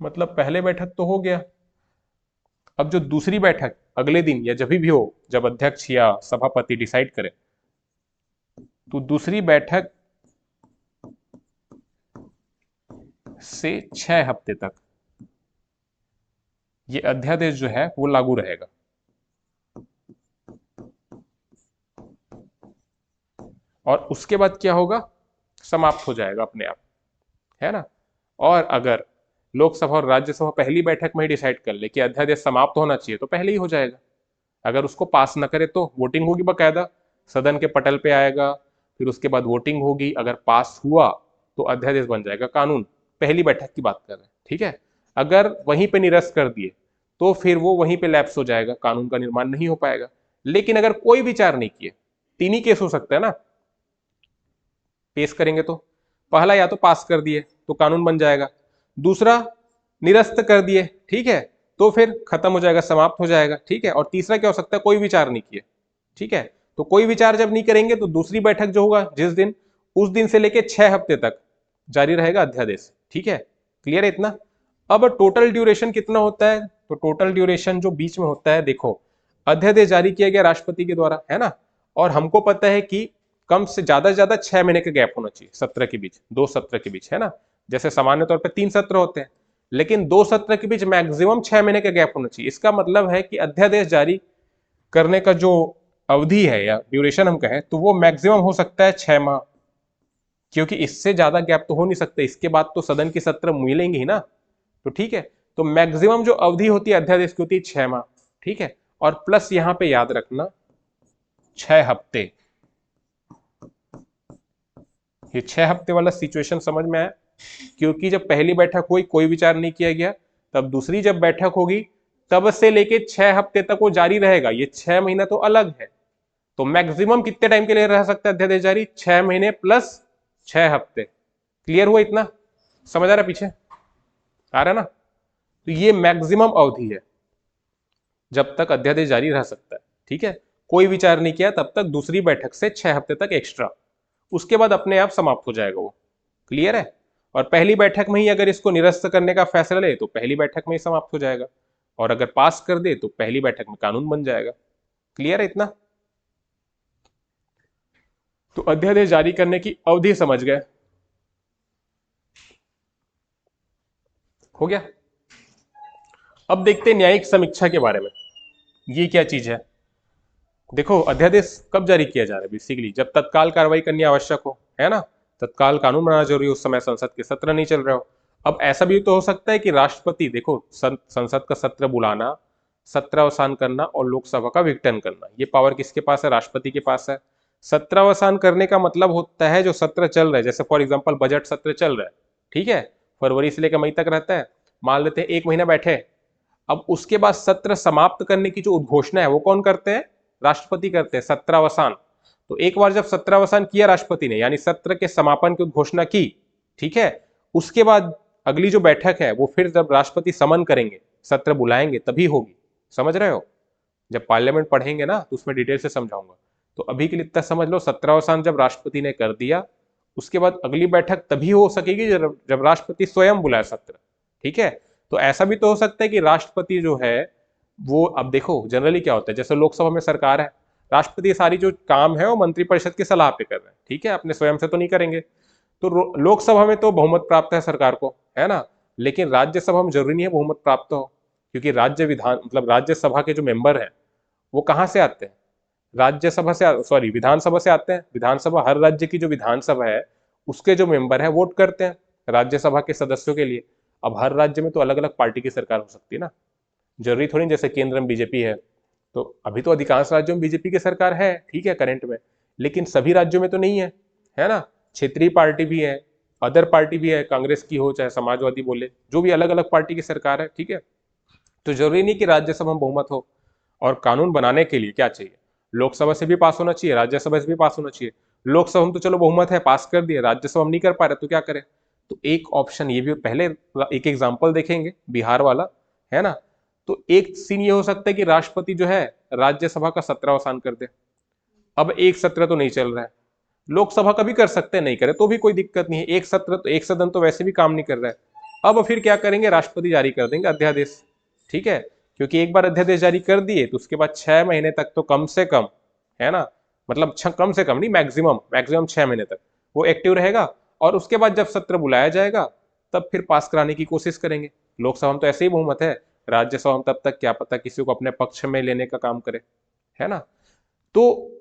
मतलब पहले बैठक तो हो गया, अब जो दूसरी बैठक अगले दिन या जब भी हो, जब अध्यक्ष या सभापति डिसाइड करे, तो दूसरी बैठक से 6 हफ्ते तक ये अध्यादेश जो है वो लागू रहेगा। और उसके बाद क्या होगा, समाप्त हो जाएगा अपने आप, है ना। और अगर लोकसभा और राज्यसभा पहली बैठक में ही डिसाइड कर ले कि अध्यादेश समाप्त होना चाहिए तो पहले ही हो जाएगा। अगर उसको पास न करे तो वोटिंग होगी, बकायदा सदन के पटल पे आएगा, फिर उसके बाद वोटिंग होगी, अगर पास हुआ तो अध्यादेश बन जाएगा कानून। पहली बैठक की बात कर रहे हैं, ठीक है। अगर वहीं पे निरस्त कर दिए तो फिर वो वहीं पे लैप्स हो जाएगा, कानून का निर्माण नहीं हो पाएगा। लेकिन अगर कोई विचार नहीं किए, तीन ही केस हो सकता है ना पेश करेंगे, तो पहला या तो पास कर दिए तो कानून बन जाएगा, दूसरा निरस्त कर दिए, ठीक है, तो फिर खत्म हो जाएगा, समाप्त हो जाएगा, ठीक है। और तीसरा क्या हो सकता है, कोई विचार नहीं किए, ठीक है। तो कोई विचार जब नहीं करेंगे तो दूसरी बैठक जो होगा जिस दिन, उस दिन से लेके 6 हफ्ते तक जारी रहेगा अध्यादेश, ठीक है। क्लियर है इतना। अब टोटल ड्यूरेशन कितना होता है, तो टोटल ड्यूरेशन जो बीच में होता है, देखो अध्यादेश जारी किया गया राष्ट्रपति के द्वारा, है ना, और हमको पता है कि कम से ज्यादा 6 महीने का गैप होना चाहिए सत्र के बीच, 2 सत्र के बीच, है ना। जैसे सामान्य तौर पर 3 सत्र होते हैं, लेकिन 2 सत्र के बीच मैक्सिमम 6 महीने का गैप होना चाहिए। इसका मतलब है कि अध्यादेश जारी करने का जो अवधि है या ड्यूरेशन हम कहें तो वो मैक्सिमम हो सकता है 6 माह, क्योंकि इससे ज्यादा गैप तो हो नहीं सकता, इसके बाद तो सदन की सत्र मिलेंगे ही ना, तो ठीक है। तो मैक्सिमम जो अवधि होती है अध्यादेश की होती है 6 माह, ठीक है। और प्लस यहां पे याद रखना 6 हफ्ते, ये 6 हफ्ते वाला सिचुएशन समझ में आया, क्योंकि जब पहली बैठक हुई कोई विचार नहीं किया गया, तब दूसरी जब बैठक होगी तब से लेके 6 हफ्ते तक वो जारी रहेगा। ये 6 महीना तो अलग है, तो मैक्सिमम कितने टाइम के लिए रह सकता है अध्यादेश जारी, 6 महीने प्लस 6 हफ्ते। क्लियर हुआ इतना, समझ आ रहा है, पीछे आ रहा है ना। तो ये मैक्सिमम अवधि है जब तक अध्यादेश जारी रह सकता है, ठीक है। कोई विचार नहीं किया तब तक दूसरी बैठक से 6 हफ्ते तक एक्स्ट्रा, उसके बाद अपने आप समाप्त हो जाएगा वो। क्लियर है। और पहली बैठक में ही अगर इसको निरस्त करने का फैसला ले तो पहली बैठक में ही समाप्त हो जाएगा, और अगर पास कर दे तो पहली बैठक में कानून बन जाएगा। क्लियर है इतना। तो अध्यादेश जारी करने की अवधि समझ गए, हो गया। अब देखते हैं न्यायिक समीक्षा के बारे में, ये क्या चीज है। देखो अध्यादेश कब जारी किया जा रहा है, बेसिकली जब तत्काल कार्रवाई करनी आवश्यक हो, है ना, तत्काल कानून बनाना जरूरी हो, उस समय संसद के सत्र नहीं चल रहे हो। अब ऐसा भी तो हो सकता है कि राष्ट्रपति, देखो संसद का सत्र बुलाना, सत्रावसान करना और लोकसभा का विघटन करना, ये पावर किसके पास है, राष्ट्रपति के पास है। सत्रावसान करने का मतलब होता है जो सत्र चल रहा है, जैसे फॉर एग्जाम्पल बजट सत्र चल रहा है, ठीक है, फरवरी से लेकर मई तक रहता है, मान लेते हैं 1 महीना बैठे। अब उसके बाद सत्र समाप्त करने की जो उद्घोषणा है वो कौन करते हैं, राष्ट्रपति करते हैं, सत्रावसान। तो एक बार जब सत्रावसान किया राष्ट्रपति ने, यानी सत्र के समापन की घोषणा की, ठीक है, उसके बाद अगली जो बैठक है वो फिर जब राष्ट्रपति समन करेंगे, सत्र बुलाएंगे, तभी होगी। समझ रहे हो? जब पार्लियामेंट पढ़ेंगे ना तो उसमें डिटेल से समझाऊंगा। तो अभी के लिए इतना समझ लो, सत्रावसान जब राष्ट्रपति ने कर दिया, उसके बाद अगली बैठक तभी हो सकेगी जब राष्ट्रपति स्वयं बुलाए सत्र। ठीक है? तो ऐसा भी तो हो सकता है कि राष्ट्रपति जो है वो, अब देखो जनरली क्या होता है, जैसे लोकसभा में सरकार है, राष्ट्रपति सारी जो काम है वो मंत्रिपरिषद की सलाह पे कर रहे हैं। ठीक है? अपने स्वयं से तो नहीं करेंगे। तो लोकसभा में तो बहुमत प्राप्त है सरकार को, है ना? लेकिन राज्यसभा में जरूरी नहीं है बहुमत प्राप्त हो, क्योंकि राज्य विधान मतलब राज्यसभा के जो मेंबर हैं वो कहाँ से आते हैं? राज्यसभा से, सॉरी विधानसभा से आते हैं। विधानसभा, हर राज्य की जो विधानसभा है उसके जो मेंबर है वोट करते हैं राज्यसभा के सदस्यों के लिए। अब हर राज्य में तो अलग अलग पार्टी की सरकार हो सकती है ना, जरूरी थोड़ी जैसे केंद्र में बीजेपी है। तो अभी तो अधिकांश राज्यों में बीजेपी की सरकार है, ठीक है, करंट में, लेकिन सभी राज्यों में तो नहीं है ना? क्षेत्रीय पार्टी भी है, अदर पार्टी भी है, कांग्रेस की हो चाहे समाजवादी बोले, जो भी अलग अलग पार्टी की सरकार है। ठीक है? तो जरूरी नहीं कि राज्यसभा में बहुमत हो। और कानून बनाने के लिए क्या चाहिए? लोकसभा से भी पास होना चाहिए, राज्यसभा से भी पास होना चाहिए। लोकसभा में तो चलो बहुमत है, पास कर दिए, राज्यसभा में नहीं कर पा रहे तो क्या करें? तो एक ऑप्शन ये भी, पहले एक एग्जाम्पल देखेंगे बिहार वाला, है ना? तो एक सीन ये हो सकता है कि राष्ट्रपति जो है राज्यसभा का सत्रावसान कर दे। अब एक सत्र तो नहीं चल रहा है, लोकसभा का भी कर सकते हैं, नहीं करे तो भी कोई दिक्कत नहीं है। एक सत्र तो, एक सदन तो वैसे भी काम नहीं कर रहा है। अब फिर क्या करेंगे? राष्ट्रपति जारी कर देंगे अध्यादेश। ठीक है? क्योंकि एक बार अध्यादेश जारी कर दिए तो उसके बाद 6 महीने तक तो कम से कम, है ना, मतलब कम से कम नहीं, मैक्सिमम मैक्सिमम 6 महीने तक वो एक्टिव रहेगा। और उसके बाद जब सत्र बुलाया जाएगा तब फिर पास कराने की कोशिश करेंगे। लोकसभा में तो ऐसे ही बहुमत है, राज्यसभा में तब तक क्या पता किसी को अपने पक्ष में लेने का काम करे, है ना? तो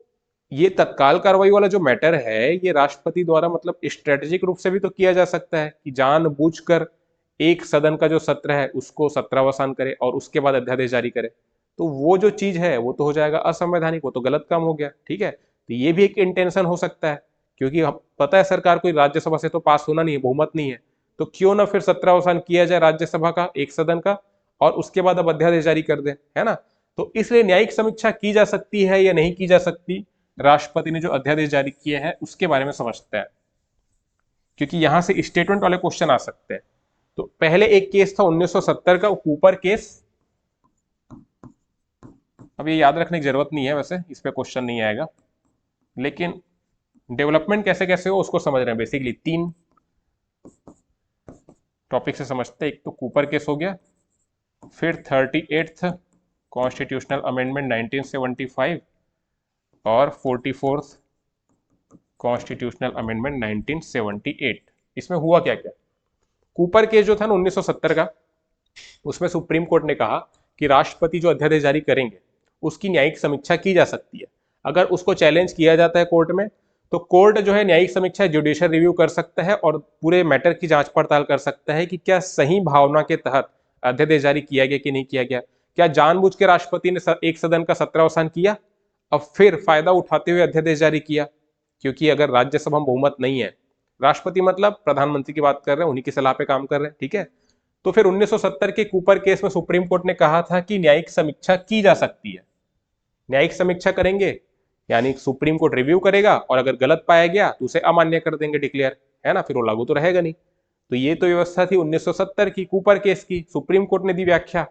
ये तत्काल कार्रवाई वाला जो मैटर है, ये राष्ट्रपति द्वारा मतलब स्ट्रेटेजिक रूप से भी तो किया जा सकता है कि जानबूझकर एक सदन का जो सत्र है उसको सत्रावसान करे और उसके बाद अध्यादेश जारी करे। तो वो जो चीज है वो तो हो जाएगा असंवैधानिक, वो तो गलत काम हो गया। ठीक है? तो ये भी एक इंटेंशन हो सकता है, क्योंकि हम पता है सरकार कोई राज्यसभा से तो पास होना नहीं है, बहुमत नहीं है, तो क्यों ना फिर सत्रावसान किया जाए राज्यसभा का, एक सदन का, और उसके बाद अब अध्यादेश जारी कर दे, है ना? तो इसलिए न्यायिक समीक्षा की जा सकती है या नहीं की जा सकती, राष्ट्रपति ने जो अध्यादेश जारी किए हैं उसके बारे में समझते हैं, क्योंकि यहां से स्टेटमेंट वाले क्वेश्चन आ सकते हैं। तो पहले एक केस था 1970 का, कूपर केस। अब ये याद रखने की जरूरत नहीं है, वैसे इस पे क्वेश्चन नहीं आएगा, लेकिन डेवलपमेंट कैसे कैसे हो उसको समझ रहे हैं। बेसिकली 3 टॉपिक से समझते हैं। एक तो कूपर केस हो गया, फिर 38th कॉन्स्टिट्यूशनल अमेंडमेंट 1975 और 44th कॉन्स्टिट्यूशनल अमेंडमेंट 1978। इसमें हुआ क्या क्या? कूपर केस जो था ना 1970 का, उसमें सुप्रीम कोर्ट ने कहा कि राष्ट्रपति जो अध्यादेश जारी करेंगे उसकी न्यायिक समीक्षा की जा सकती है। अगर उसको चैलेंज किया जाता है कोर्ट में, तो कोर्ट जो है न्यायिक समीक्षा जुडिशियल रिव्यू कर सकता है और पूरे मैटर की जांच पड़ताल कर सकता है कि क्या सही भावना के तहत अध्यादेश जारी किया गया कि नहीं किया गया। क्या जानबूझ के राष्ट्रपति ने एक सदन का सत्रावसान किया अब फिर फायदा उठाते हुए अध्यादेश जारी किया? क्योंकि अगर राज्यसभा में बहुमत नहीं है, राष्ट्रपति मतलब प्रधानमंत्री की बात कर रहे हैं, उन्हीं की सलाह पे काम कर रहे हैं। ठीक है? तो फिर 1970 के कूपर केस में सुप्रीम कोर्ट ने कहा था कि न्यायिक समीक्षा की जा सकती है। न्यायिक समीक्षा करेंगे यानी सुप्रीम कोर्ट रिव्यू करेगा और अगर गलत पाया गया तो उसे अमान्य कर देंगे, डिक्लेयर, है ना, फिर वो लागू तो रहेगा नहीं। तो ये तो व्यवस्था थी 1970 की कूपर केस की। सुप्रीम कोर्ट ने दी व्याख्या,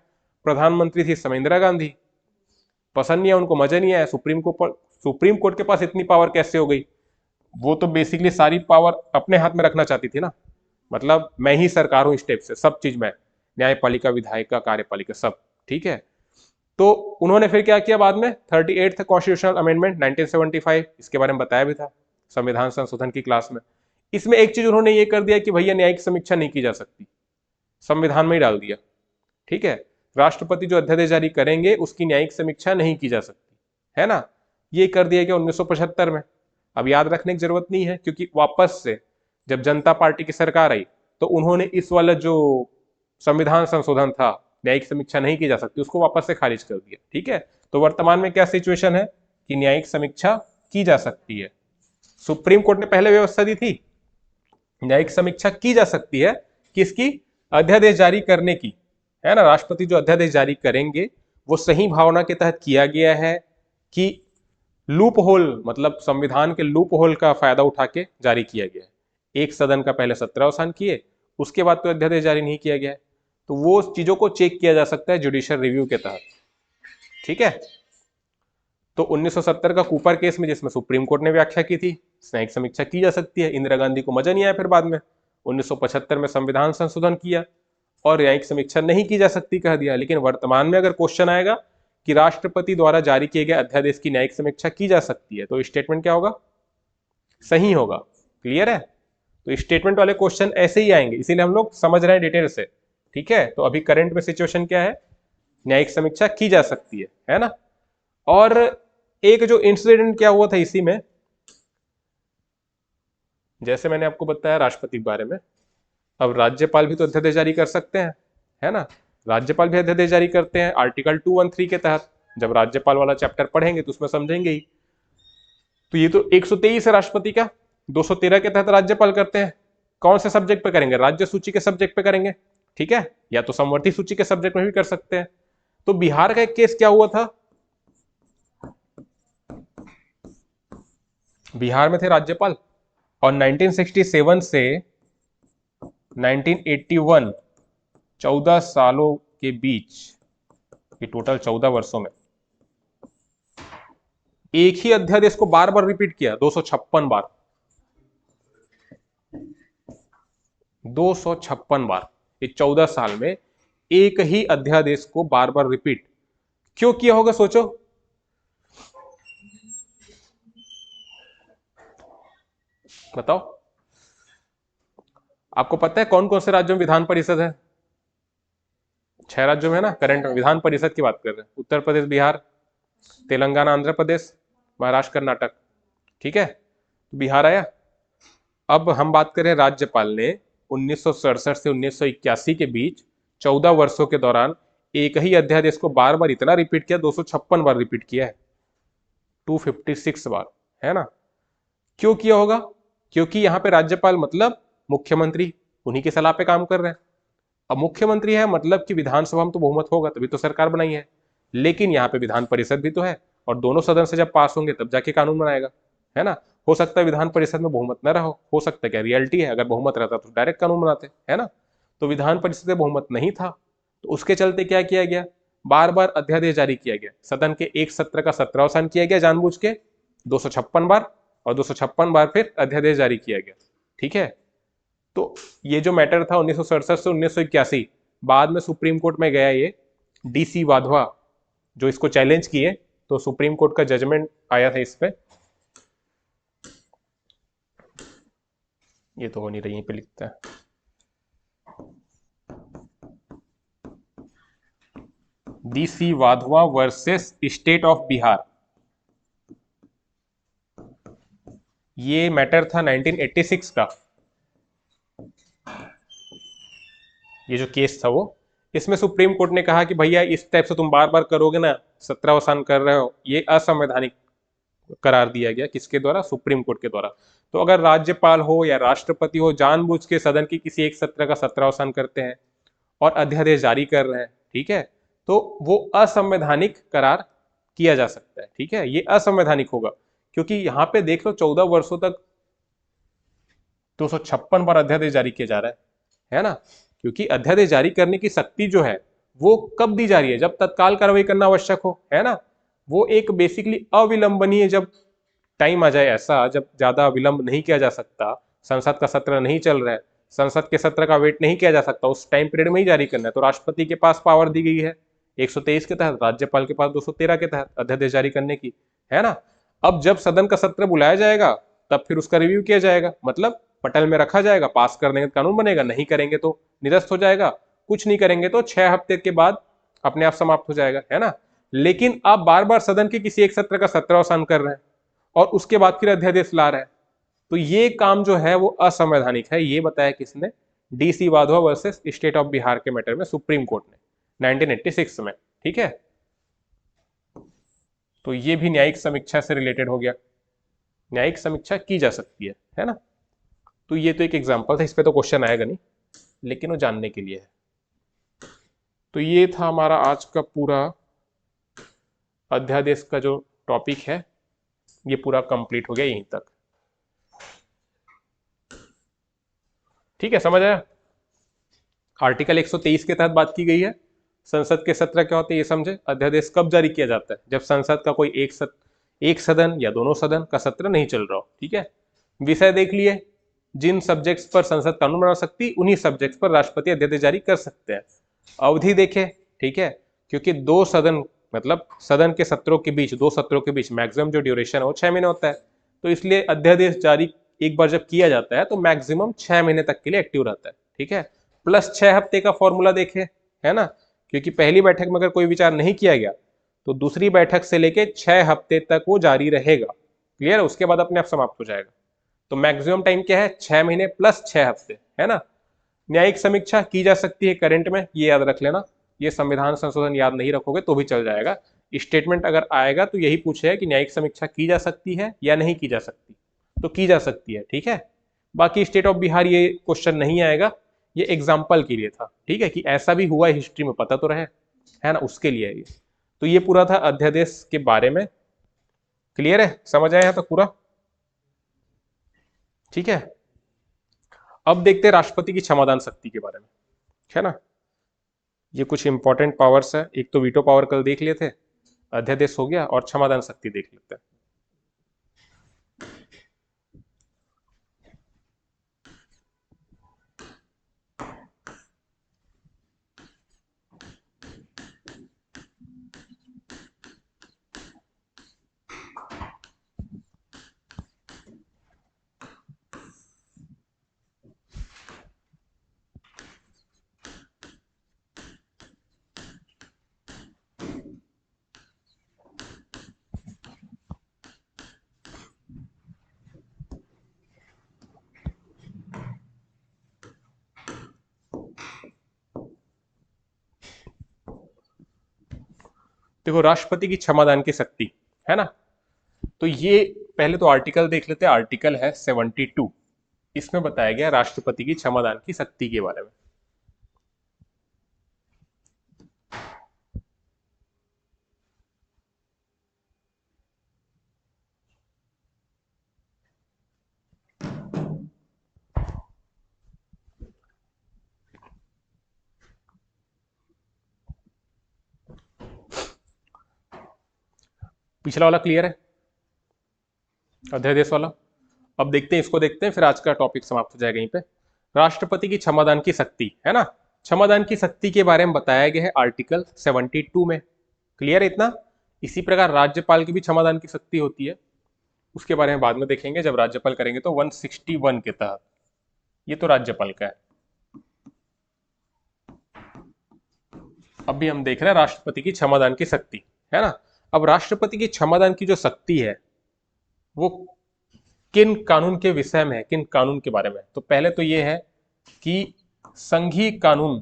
प्रधानमंत्री थी समय इंदिरा गांधी, पसंद नहीं है उनको, मजा नहीं आया। सुप्रीम कोर्ट के पास इतनी पावर कैसे हो गई? वो तो बेसिकली सारी पावर अपने हाथ में रखना चाहती थी ना, मतलब मैं ही सरकार हूं, स्टेप से सब चीज मैं, न्यायपालिका, विधायिका, कार्यपालिका, सब। ठीक है? तो उन्होंने फिर क्या किया बाद में, 38th कॉन्स्टिट्यूशनल अमेंडमेंट 1975, इसके बारे में बताया भी था संविधान संशोधन की क्लास में। इसमें एक चीज उन्होंने ये कर दिया कि भैया न्यायिक समीक्षा नहीं की जा सकती, संविधान में ही डाल दिया। ठीक है? राष्ट्रपति जो अध्यादेश जारी करेंगे उसकी न्यायिक समीक्षा नहीं की जा सकती, है ना? ये कर दिया गया 1975 में। अब याद रखने की जरूरत नहीं है, क्योंकि वापस से जब जनता पार्टी की सरकार आई तो उन्होंने इस वाला जो संविधान संशोधन था, न्यायिक समीक्षा नहीं की जा सकती, उसको वापस से खारिज कर दिया। ठीक है? तो वर्तमान में क्या सिचुएशन है कि न्यायिक समीक्षा की जा सकती है। सुप्रीम कोर्ट ने पहले व्यवस्था दी थी, न्यायिक समीक्षा की जा सकती है किसकी? अध्यादेश जारी करने की, है ना? राष्ट्रपति जो अध्यादेश जारी करेंगे वो सही भावना के तहत किया गया है कि लूप होल, मतलब संविधान के लूप होल का फायदा उठा के जारी किया गया है। एक सदन का पहले सत्रावसान किए, उसके बाद तो अध्यादेश जारी नहीं किया गया है, तो वो चीजों को चेक किया जा सकता है जुडिशियल रिव्यू के तहत। ठीक है, तो 1970 का कूपर केस में जिसमें सुप्रीम कोर्ट ने व्याख्या की थी, न्यायिक समीक्षा की जा सकती है। इंदिरा गांधी को मजा नहीं आया, फिर बाद में 1975 में संविधान संशोधन किया और न्यायिक समीक्षा नहीं की जा सकती कह दिया। लेकिन वर्तमान में अगर क्वेश्चन आएगा कि राष्ट्रपति द्वारा जारी किए गए अध्यादेश की न्यायिक समीक्षा की जा सकती है, तो स्टेटमेंट क्या होगा? सही होगा। क्लियर है? तो स्टेटमेंट वाले क्वेश्चन ऐसे ही आएंगे, इसीलिए हम लोग समझ रहे हैं डिटेल से। ठीक है, तो अभी करंट में सिचुएशन क्या है? न्यायिक समीक्षा की जा सकती है ना। और एक जो इंसिडेंट क्या हुआ था इसी में, जैसे मैंने आपको बताया राष्ट्रपति के बारे में, अब राज्यपाल भी तो अध्यादेश जारी कर सकते हैं, है ना। राज्यपाल भी अध्यादेश जारी करते हैं आर्टिकल 213 के तहत। जब राज्यपाल वाला चैप्टर पढ़ेंगे तो उसमें समझेंगे ही। तो ये तो 123 है राष्ट्रपति का, 213 के तहत राज्यपाल करते हैं। कौन से सब्जेक्ट पे करेंगे? राज्य सूची के सब्जेक्ट पे करेंगे। ठीक है, या तो समवर्ती सूची के सब्जेक्ट में भी कर सकते हैं। तो बिहार का एक केस क्या हुआ था, बिहार में थे राज्यपाल और 1967 से 1981 14 सालों के बीच, ये टोटल 14 वर्षों में एक ही अध्यादेश को बार बार रिपीट किया, 256 बार, 256 बार। ये 14 साल में एक ही अध्यादेश को बार बार रिपीट क्यों किया होगा? सोचो। बताओ, आपको पता है कौन कौन से राज्यों में विधान परिषद है? 6 राज्यों में है ना। करंट में विधान परिषद की बात कर रहे हैं, उत्तर प्रदेश, बिहार, तेलंगाना, आंध्र प्रदेश, महाराष्ट्र, कर्नाटक। ठीक है, तो बिहार आया। अब हम बात करें, राज्यपाल ने 1967 से 1981 के बीच 14 वर्षों के दौरान एक ही अध्यादेश को बार बार इतना रिपीट किया, 256 बार रिपीट किया है, 256 बार, है ना। क्यों किया होगा? क्योंकि यहाँ पे राज्यपाल मतलब मुख्यमंत्री, उन्हीं की सलाह पे काम कर रहे हैं। अब मुख्यमंत्री है मतलब कि विधानसभा में तो बहुमत होगा, तभी तो सरकार बनाई है। लेकिन यहाँ पे विधान परिषद भी तो है, और दोनों सदन से जब पास होंगे तब जाके कानून बनाएगा, है ना। हो सकता है विधान परिषद में बहुमत न रहो, हो सकता है, क्या रियलिटी है, अगर बहुमत रहता तो डायरेक्ट कानून बनाते, है ना। तो विधान परिषद में बहुमत नहीं था, तो उसके चलते क्या किया गया? बार बार अध्यादेश जारी किया गया। सदन के एक सत्र का सत्रावसान किया गया जानबूझ के 256 बार, और 256 बार फिर अध्यादेश जारी किया गया। ठीक है, तो ये जो मैटर था 1967 से 1981, बाद में सुप्रीम कोर्ट में गया ये DC वाधवा, जो इसको चैलेंज किए, तो सुप्रीम कोर्ट का जजमेंट आया था इस पे। ये तो हो नहीं रही, यहीं पे लिखता है, DC Wadhwa versus state of Bihar. ये मैटर था 1986 का, ये जो केस था वो। इसमें सुप्रीम कोर्ट ने कहा कि भैया इस टाइप से तुम बार बार करोगे ना, सत्रावसान कर रहे हो, ये असंवैधानिक करार दिया गया। किसके द्वारा? सुप्रीम कोर्ट के द्वारा। तो अगर राज्यपाल हो या राष्ट्रपति हो जानबूझ के सदन की किसी एक सत्र का सत्रावसान करते हैं और अध्यादेश जारी कर रहे हैं, ठीक है, तो वो असंवैधानिक करार किया जा सकता है। ठीक है, ये असंवैधानिक होगा, क्योंकि यहां पे देख लो 14 वर्षों तक 256 बार अध्यादेश जारी किया जा रहा है ना। क्योंकि अध्यादेश जारी करने की शक्ति जो है वो कब दी जा रही है? जब तत्काल कार्रवाई करना आवश्यक हो, है ना। वो एक बेसिकली अविलंबनीय जब टाइम आ जाए, ऐसा जब ज्यादा विलंब नहीं किया जा सकता, संसद का सत्र नहीं चल रहा है, संसद के सत्र का वेट नहीं किया जा सकता, उस टाइम पीरियड में ही जारी करना है, तो राष्ट्रपति के पास पावर दी गई है 123 के तहत, राज्यपाल के पास 213 के तहत अध्यादेश जारी करने की, है ना। अब जब सदन का सत्र बुलाया जाएगा तब फिर उसका रिव्यू किया जाएगा, मतलब पटल में रखा जाएगा, पास कर देंगे तो कानून बनेगा, नहीं करेंगे तो निरस्त हो जाएगा, कुछ नहीं करेंगे तो 6 हफ्ते के बाद अपने आप समाप्त हो जाएगा, है ना। लेकिन आप बार बार सदन के किसी एक सत्र का सत्रावसान कर रहे हैं और उसके बाद फिर अध्यादेश ला रहे हैं, तो ये काम जो है वो असंवैधानिक है। ये बताया किसने? DC Wadhwa versus state of Bihar के मैटर में सुप्रीम कोर्ट ने 1986 में। ठीक है, तो ये भी न्यायिक समीक्षा से रिलेटेड हो गया, न्यायिक समीक्षा की जा सकती है ना। तो ये तो एक एग्जांपल था, इस पे तो क्वेश्चन आएगा नहीं, लेकिन वो जानने के लिए है। तो ये था हमारा आज का पूरा अध्यादेश का जो टॉपिक है, ये पूरा कंप्लीट हो गया यहीं तक। ठीक है, समझ आया? आर्टिकल 123 के तहत बात की गई है। संसद के सत्र क्या होते हैं ये समझे। अध्यादेश कब जारी किया जाता है, जब संसद का कोई एक सदन या दोनों सदन का सत्र नहीं चल रहा हो। ठीक है, विषय देख लिए, जिन सब्जेक्ट्स पर संसद कानून बना सकती उन्हीं सब्जेक्ट्स पर राष्ट्रपति अध्यादेश जारी कर सकते हैं। अवधि देखे, ठीक है, क्योंकि दो सदन मतलब सदन के सत्रों के बीच, दो सत्रों के बीच मैक्सिमम जो ड्यूरेशन है वो 6 महीने होता है, तो इसलिए अध्यादेश जारी एक बार जब किया जाता है तो मैक्सिमम 6 महीने तक के लिए एक्टिव रहता है। ठीक है, प्लस 6 हफ्ते का फॉर्मूला देखे, है ना, क्योंकि पहली बैठक में अगर कोई विचार नहीं किया गया तो दूसरी बैठक से लेके 6 हफ्ते तक वो जारी रहेगा। क्लियर है, उसके बाद अपने आप समाप्त हो जाएगा। तो मैक्सिमम टाइम क्या है, 6 महीने प्लस 6 हफ्ते, है ना। न्यायिक समीक्षा की जा सकती है करंट में, ये याद रख लेना। ये संविधान संशोधन याद नहीं रखोगे तो भी चल जाएगा। स्टेटमेंट अगर आएगा तो यही पूछेगा कि न्यायिक समीक्षा की जा सकती है या नहीं की जा सकती, तो की जा सकती है। ठीक है, बाकी स्टेट ऑफ बिहार ये क्वेश्चन नहीं आएगा, ये एग्जाम्पल के लिए था। ठीक है, कि ऐसा भी हुआ हिस्ट्री में, पता तो रहे, है ना, उसके लिए ये। तो ये पूरा था अध्यादेश के बारे में। क्लियर है, समझ आया तो पूरा। ठीक है, अब देखते हैं राष्ट्रपति की क्षमादान शक्ति के बारे में, है ना। ये कुछ इंपॉर्टेंट पावर्स है, एक तो वीटो पावर कल देख लिए थे, अध्यादेश हो गया, और क्षमादान शक्ति देख लेते हैं। देखो, राष्ट्रपति की क्षमादान की शक्ति, है ना, तो ये पहले तो आर्टिकल देख लेते हैं। आर्टिकल है 72, इसमें बताया गया राष्ट्रपति की क्षमादान की शक्ति के बारे में। पिछला वाला क्लियर है, अध्यादेश वाला। अब देखते हैं, इसको देखते हैं, फिर आज का टॉपिक समाप्त हो जाएगा यहीं पे। राष्ट्रपति की क्षमादान की शक्ति, है ना, क्षमादान की शक्ति के बारे में बताया गया है आर्टिकल 72 में। क्लियर है इतना। इसी प्रकार राज्यपाल की भी क्षमादान की शक्ति होती है, उसके बारे में बाद में देखेंगे जब राज्यपाल करेंगे, तो 161 के तहत। ये तो राज्यपाल का है। अभी हम देख रहे हैं राष्ट्रपति की क्षमादान की शक्ति, है ना। अब राष्ट्रपति की क्षमादान की जो शक्ति है वो किन कानून के विषय में है, किन कानून के बारे में। तो पहले तो ये है कि संघीय कानून,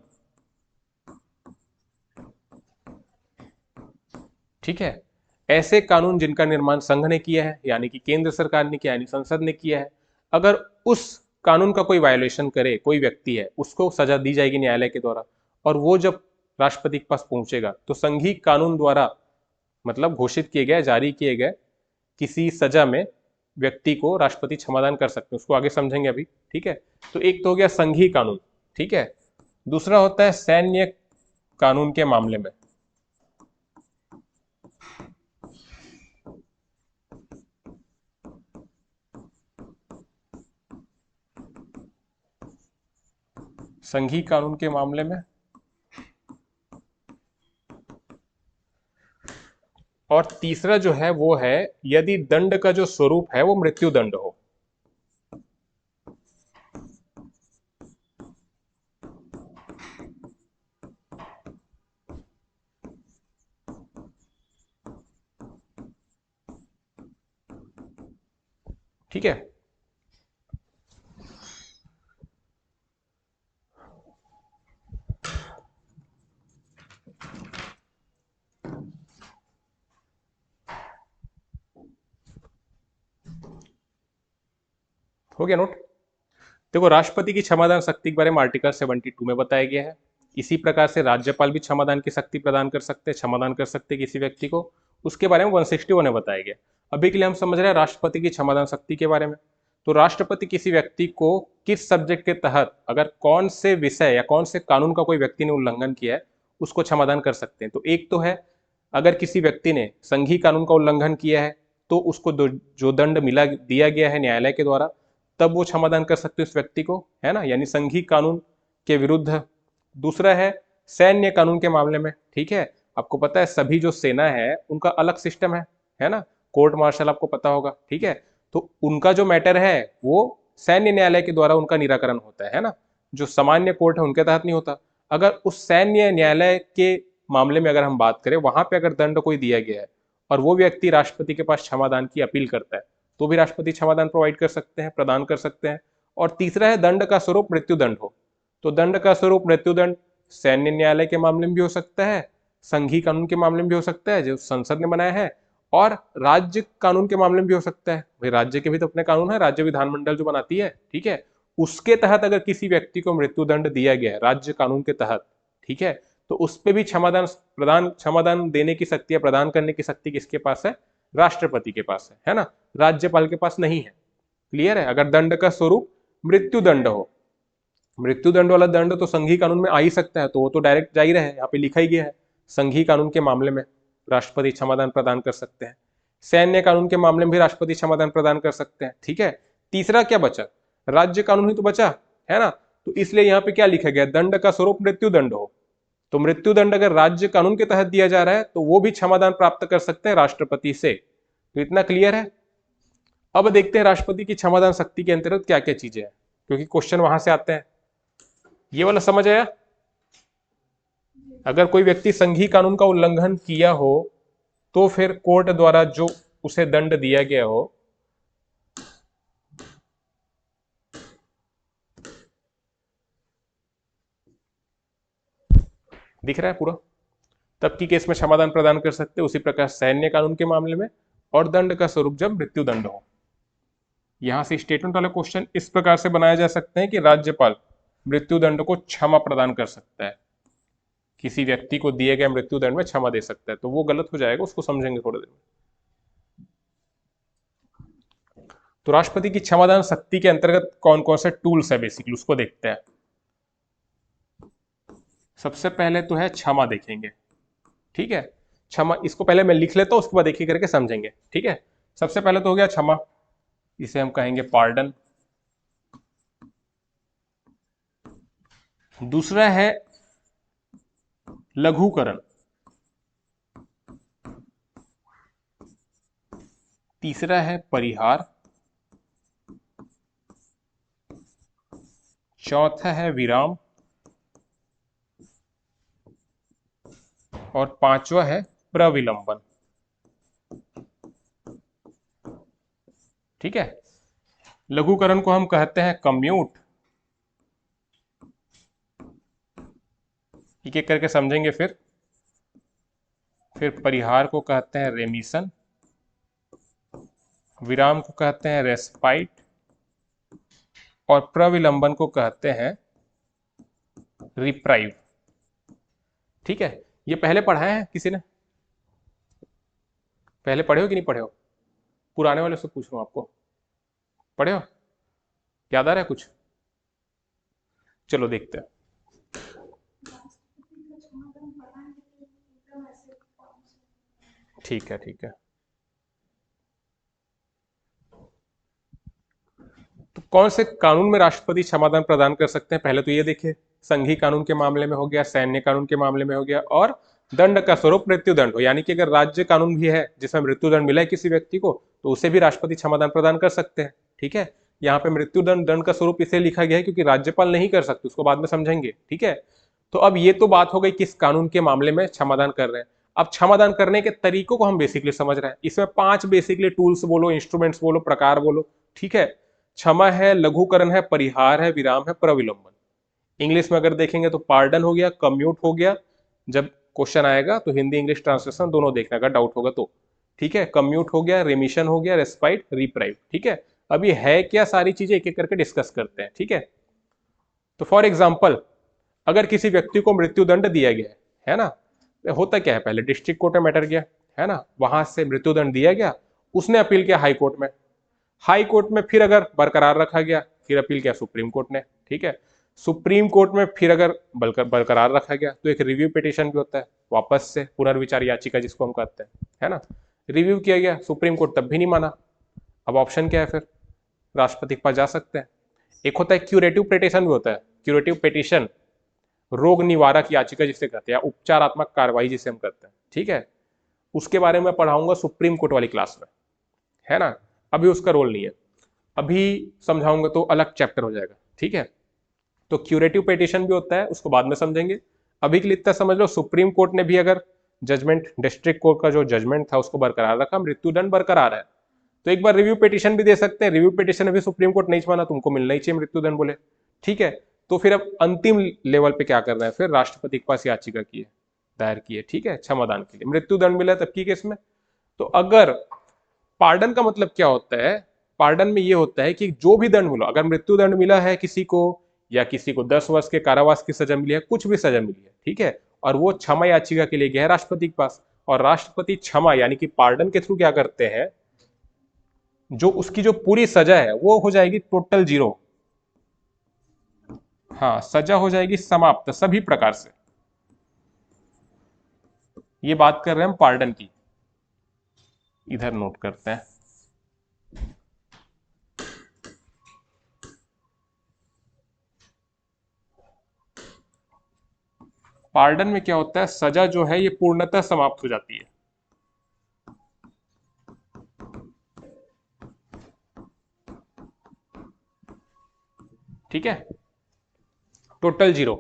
ठीक है, ऐसे कानून जिनका निर्माण संघ ने किया है, यानी कि केंद्र सरकार ने किया, यानी संसद ने किया है, अगर उस कानून का कोई वायोलेशन करे कोई व्यक्ति है, उसको सजा दी जाएगी न्यायालय के द्वारा। और वो जब राष्ट्रपति के पास पहुंचेगा तो संघीय कानून द्वारा मतलब घोषित किए गए, जारी किए गए किसी सजा में व्यक्ति को राष्ट्रपति क्षमादान कर सकते हैं। उसको आगे समझेंगे अभी। ठीक है, तो एक तो हो गया संघीय कानून, ठीक है। दूसरा होता है सैन्य कानून के मामले में। संघीय कानून के मामले में। और तीसरा जो है वो है यदि दंड का जो स्वरूप है वो मृत्यु दंड हो। ठीक है, हो गया नोट। देखो, राष्ट्रपति की क्षमादान शक्ति के बारे में आर्टिकल 72 में बताया गया है। इसी प्रकार से राज्यपाल भी क्षमादान की शक्ति प्रदान कर सकते हैं, क्षमादान कर सकते हैं किसी व्यक्ति को, उसके बारे में 161 में बताया गया। अभी के लिए हम समझ रहे हैं राष्ट्रपति की क्षमादान शक्ति के बारे में। तो राष्ट्रपति किसी व्यक्ति को किस सब्जेक्ट के तहत अगर कौन से विषय या कौन से कानून का कोई व्यक्ति ने उल्लंघन किया है उसको क्षमादान कर सकते हैं। तो एक तो है अगर किसी व्यक्ति ने संघीय कानून का उल्लंघन किया है तो उसको जो दंड मिला दिया गया है न्यायालय के द्वारा तब वो क्षमादान कर सकते हैं उस व्यक्ति को, है ना, यानी संघीय कानून के विरुद्ध। दूसरा है सैन्य कानून के मामले में, ठीक है, आपको पता है सभी जो सेना है उनका अलग सिस्टम है ना, कोर्ट मार्शल आपको पता होगा, ठीक है, तो उनका जो मैटर है वो सैन्य न्यायालय के द्वारा उनका निराकरण होता है ना, जो सामान्य कोर्ट है उनके तहत नहीं होता। अगर उस सैन्य न्यायालय के मामले में अगर हम बात करें वहां पे अगर दंड कोई दिया गया है और वो व्यक्ति राष्ट्रपति के पास क्षमादान की अपील करता है तो भी राष्ट्रपति क्षमादान प्रोवाइड कर सकते हैं, प्रदान कर सकते हैं। और तीसरा है दंड का स्वरूप मृत्युदंड हो, तो दंड का स्वरूप मृत्युदंड सैन्य न्यायालय के मामले में भी हो सकता है, संघीय कानून के मामले में भी हो सकता है जो संसद ने बनाया है, और राज्य कानून के मामले में भी हो सकता है। भाई राज्य के भी तो अपने कानून है, राज्य विधानमंडल जो बनाती है, ठीक है, उसके तहत अगर किसी व्यक्ति को मृत्युदंड दिया गया है राज्य कानून के तहत, ठीक है, तो उस पर भी क्षमादान देने की शक्ति या प्रदान करने की शक्ति किसके पास है? राष्ट्रपति के पास है ना, राज्यपाल के पास नहीं है। क्लियर है? अगर दंड का स्वरूप मृत्युदंड हो, मृत्युदंड वाला दंड तो संघीय कानून में आ ही सकता है, तो वो तो डायरेक्ट जा ही रहे, यहाँ पे लिखा ही गया है संघीय कानून के मामले में राष्ट्रपति क्षमादान प्रदान कर सकते हैं, सैन्य कानून के मामले में भी राष्ट्रपति क्षमादान प्रदान कर सकते हैं, ठीक है। तीसरा क्या बचा? राज्य कानून ही तो बचा, है ना, तो इसलिए यहाँ पे क्या लिखा गया? दंड का स्वरूप मृत्युदंड हो, तो मृत्युदंड अगर राज्य कानून के तहत दिया जा रहा है तो वो भी क्षमादान प्राप्त कर सकते हैं राष्ट्रपति से। तो इतना क्लियर है। अब देखते हैं राष्ट्रपति की क्षमादान शक्ति के अंतर्गत क्या क्या चीजें हैं, क्योंकि क्वेश्चन वहां से आते हैं। ये वाला समझ आया? अगर कोई व्यक्ति संघीय कानून का उल्लंघन किया हो तो फिर कोर्ट द्वारा जो उसे दंड दिया गया हो, दिख रहा है पूरा, तब की केस में क्षमादान प्रदान कर सकते हैं। उसी प्रकार सैन्य कानून के मामले में, और दंड का स्वरूप जब मृत्युदंड हो। यहां से स्टेटमेंट वाले क्वेश्चन इस प्रकार से बनाए जा सकते हैं कि राज्यपाल मृत्युदंड को क्षमा प्रदान कर सकता है, किसी व्यक्ति को दिए गए मृत्युदंड में क्षमा दे सकता है, तो वो गलत हो जाएगा, उसको समझेंगे थोड़ी देर में। तो राष्ट्रपति की क्षमादान शक्ति के अंतर्गत कौन कौन से टूल्स है बेसिकली उसको देखते हैं। सबसे पहले तो है क्षमा, देखेंगे, ठीक है, क्षमा, इसको पहले मैं लिख लेता हूं उसके बाद एक एक करके समझेंगे, ठीक है। सबसे पहले तो हो गया क्षमा, इसे हम कहेंगे पार्डन। दूसरा है लघुकरण, तीसरा है परिहार, चौथा है विराम, और पांचवा है प्रविलंबन, ठीक है। लघुकरण को हम कहते हैं कम्यूट, एक एक करके समझेंगे। फिर परिहार को कहते हैं रेमिशन, विराम को कहते हैं रेस्पाइट, और प्रविलंबन को कहते हैं रिप्राइव, ठीक है। ये पहले पढ़ा है किसी ने? पहले पढ़े हो कि नहीं पढ़े हो? पुराने वाले से पूछ रहा हूं, आपको पढ़े हो? याद आ रहा है कुछ? चलो देखते हैं। ठीक है, ठीक है। तो कौन से कानून में राष्ट्रपति क्षमादान प्रदान कर सकते हैं? पहले तो ये देखिए, संघीय कानून के मामले में हो गया, सैन्य कानून के मामले में हो गया, और दंड का स्वरूप मृत्युदंड हो, यानी कि अगर राज्य कानून भी है जिसमें मृत्युदंड मिला है किसी व्यक्ति को तो उसे भी राष्ट्रपति क्षमादान प्रदान कर सकते हैं, ठीक है। यहाँ पे मृत्युदंड दंड का स्वरूप इसे लिखा गया है क्योंकि राज्यपाल नहीं कर सकते, उसको बाद में समझेंगे, ठीक है। तो अब ये तो बात हो गई किस कानून के मामले में क्षमादान कर रहे हैं। अब क्षमादान करने के तरीकों को हम बेसिकली समझ रहे हैं। इसमें 5 बेसिकली टूल्स बोलो, इंस्ट्रूमेंट्स बोलो, प्रकार बोलो, ठीक है। क्षमा है, लघुकरण है, परिहार है, विराम है, प्रविलंबन। इंग्लिश में अगर देखेंगे तो पार्डन हो गया, कम्यूट हो गया, जब क्वेश्चन आएगा तो हिंदी इंग्लिश ट्रांसलेशन दोनों देखना, अगर डाउट होगा तो, ठीक है। कम्यूट हो गया, रेमिशन हो गया, रेस्पाइट, रिप्राइव, ठीक है। अभी है क्या सारी चीजें एक एक करके डिस्कस करते हैं, ठीक है। तो फॉर एग्जाम्पल, अगर किसी व्यक्ति को मृत्युदंड दिया गया है ना, होता क्या है, पहले डिस्ट्रिक्ट कोर्ट में मैटर गया, है ना, वहां से मृत्युदंड दिया गया, उसने अपील किया हाई कोर्ट में, हाई कोर्ट में फिर अगर बरकरार रखा गया, फिर अपील किया सुप्रीम कोर्ट ने, ठीक है। सुप्रीम कोर्ट में फिर अगर बरकरार रखा गया तो एक रिव्यू पिटिशन भी होता है, वापस से पुनर्विचार याचिका जिसको हम कहते हैं, है ना। रिव्यू किया गया, सुप्रीम कोर्ट तब भी नहीं माना, अब ऑप्शन क्या है, फिर राष्ट्रपति के पास जा सकते हैं। एक होता है क्यूरेटिव पिटिशन भी होता है, क्यूरेटिव पिटिशन रोग निवारक याचिका जिसे कहते हैं, उपचारात्मक कार्रवाई जिसे हम कहते हैं, ठीक है। उसके बारे में पढ़ाऊंगा सुप्रीम कोर्ट वाली क्लास में, है ना। अभी उसका रोल नहीं है, अभी समझाऊंगा तो अलग चैप्टर हो जाएगा, ठीक है। तो क्यूरेटिव पिटिशन भी होता है, उसको बाद में समझेंगे। अभी के लिए इतना समझ लो, सुप्रीम कोर्ट ने भी अगर जजमेंट, डिस्ट्रिक्ट कोर्ट का जो जजमेंट था उसको बरकरार रखा, मृत्युदंड बरकरार है, तो एक बार रिव्यू पिटिशन भी दे सकते हैं। रिव्यू पिटिशन अभी सुप्रीम कोर्ट नहीं माना, तुमको मिलना ही चाहिए मृत्युदंड बोले, ठीक है। तो फिर अब अंतिम लेवल पे क्या करना है, फिर राष्ट्रपति के पास याचिका की है, दायर की है, ठीक है, क्षमादान के लिए। मृत्युदंड मिला तब की केस में, तो अगर पार्डन का मतलब क्या होता है, पार्डन में ये होता है कि जो भी दंड मिला, अगर मृत्युदंड मिला है किसी को, या किसी को 10 वर्ष के कारावास की सजा मिली है, कुछ भी सजा मिली है, ठीक है, और वो क्षमा याचिका के लिए गया है राष्ट्रपति के पास, और राष्ट्रपति क्षमा यानी कि पार्डन के थ्रू क्या करते हैं, जो उसकी जो पूरी सजा है वो हो जाएगी टोटल 0। हाँ, सजा हो जाएगी समाप्त सभी प्रकार से। ये बात कर रहे हैं हम पार्डन की, इधर नोट करते हैं। पार्डन में क्या होता है, सजा जो है ये पूर्णतः समाप्त हो जाती है, ठीक है, टोटल 0।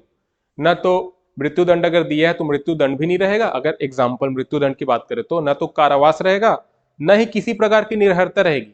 ना तो मृत्युदंड अगर दिया है तो मृत्युदंड भी नहीं रहेगा, अगर एग्जाम्पल मृत्युदंड की बात करें तो, ना तो कारावास रहेगा, ना ही किसी प्रकार की निर्हरता रहेगी।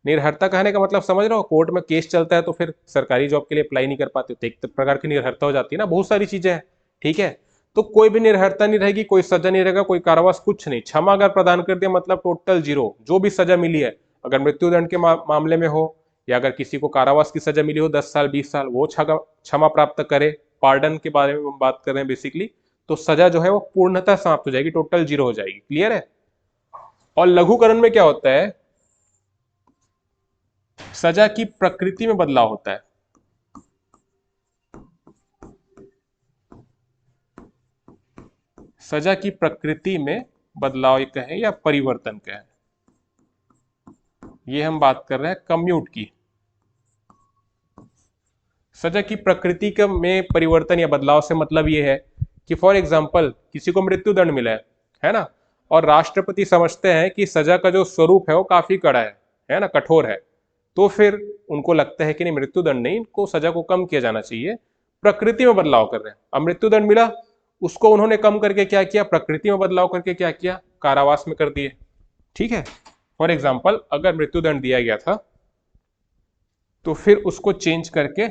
निर्हरता कहने का मतलब समझ रहे हो, कोर्ट में केस चलता है तो फिर सरकारी जॉब के लिए अप्लाई नहीं कर पाते, तो एक प्रकार की निर्हरता हो जाती है ना, बहुत सारी चीजें हैं, ठीक है। तो कोई भी निर्हरता नहीं रहेगी, कोई सजा नहीं रहेगा, कोई कारावास, कुछ नहीं। क्षमा अगर प्रदान कर दिया मतलब टोटल 0, जो भी सजा मिली है, अगर मृत्युदंड के मामले में हो, या अगर किसी को कारावास की सजा मिली हो 10 साल 20 साल, वो क्षमा प्राप्त करे, पार्डन के बारे में हम बात कर रहे हैं बेसिकली, तो सजा जो है वो पूर्णतः समाप्त हो जाएगी, टोटल 0 हो जाएगी, क्लियर है। और लघुकरण में क्या होता है, सजा की प्रकृति में बदलाव होता है। सजा की प्रकृति में बदलाव कहें या परिवर्तन कहें, ये हम बात कर रहे हैं कम्यूट की। सजा की प्रकृति का में परिवर्तन या बदलाव से मतलब ये है कि फॉर एग्जाम्पल किसी को मृत्युदंड मिला है ना, और राष्ट्रपति समझते हैं कि सजा का जो स्वरूप है वो काफी कड़ा है ना, कठोर है, तो फिर उनको लगता है कि नहीं, मृत्युदंड नहीं, इनको सजा को कम किया जाना चाहिए, प्रकृति में बदलाव कर रहे हैं। अब मृत्युदंड मिला, उसको उन्होंने कम करके क्या किया, प्रकृति में बदलाव करके क्या किया, कारावास में कर दिए, ठीक है। फॉर एग्जाम्पल अगर मृत्युदंड दिया गया था तो फिर उसको चेंज करके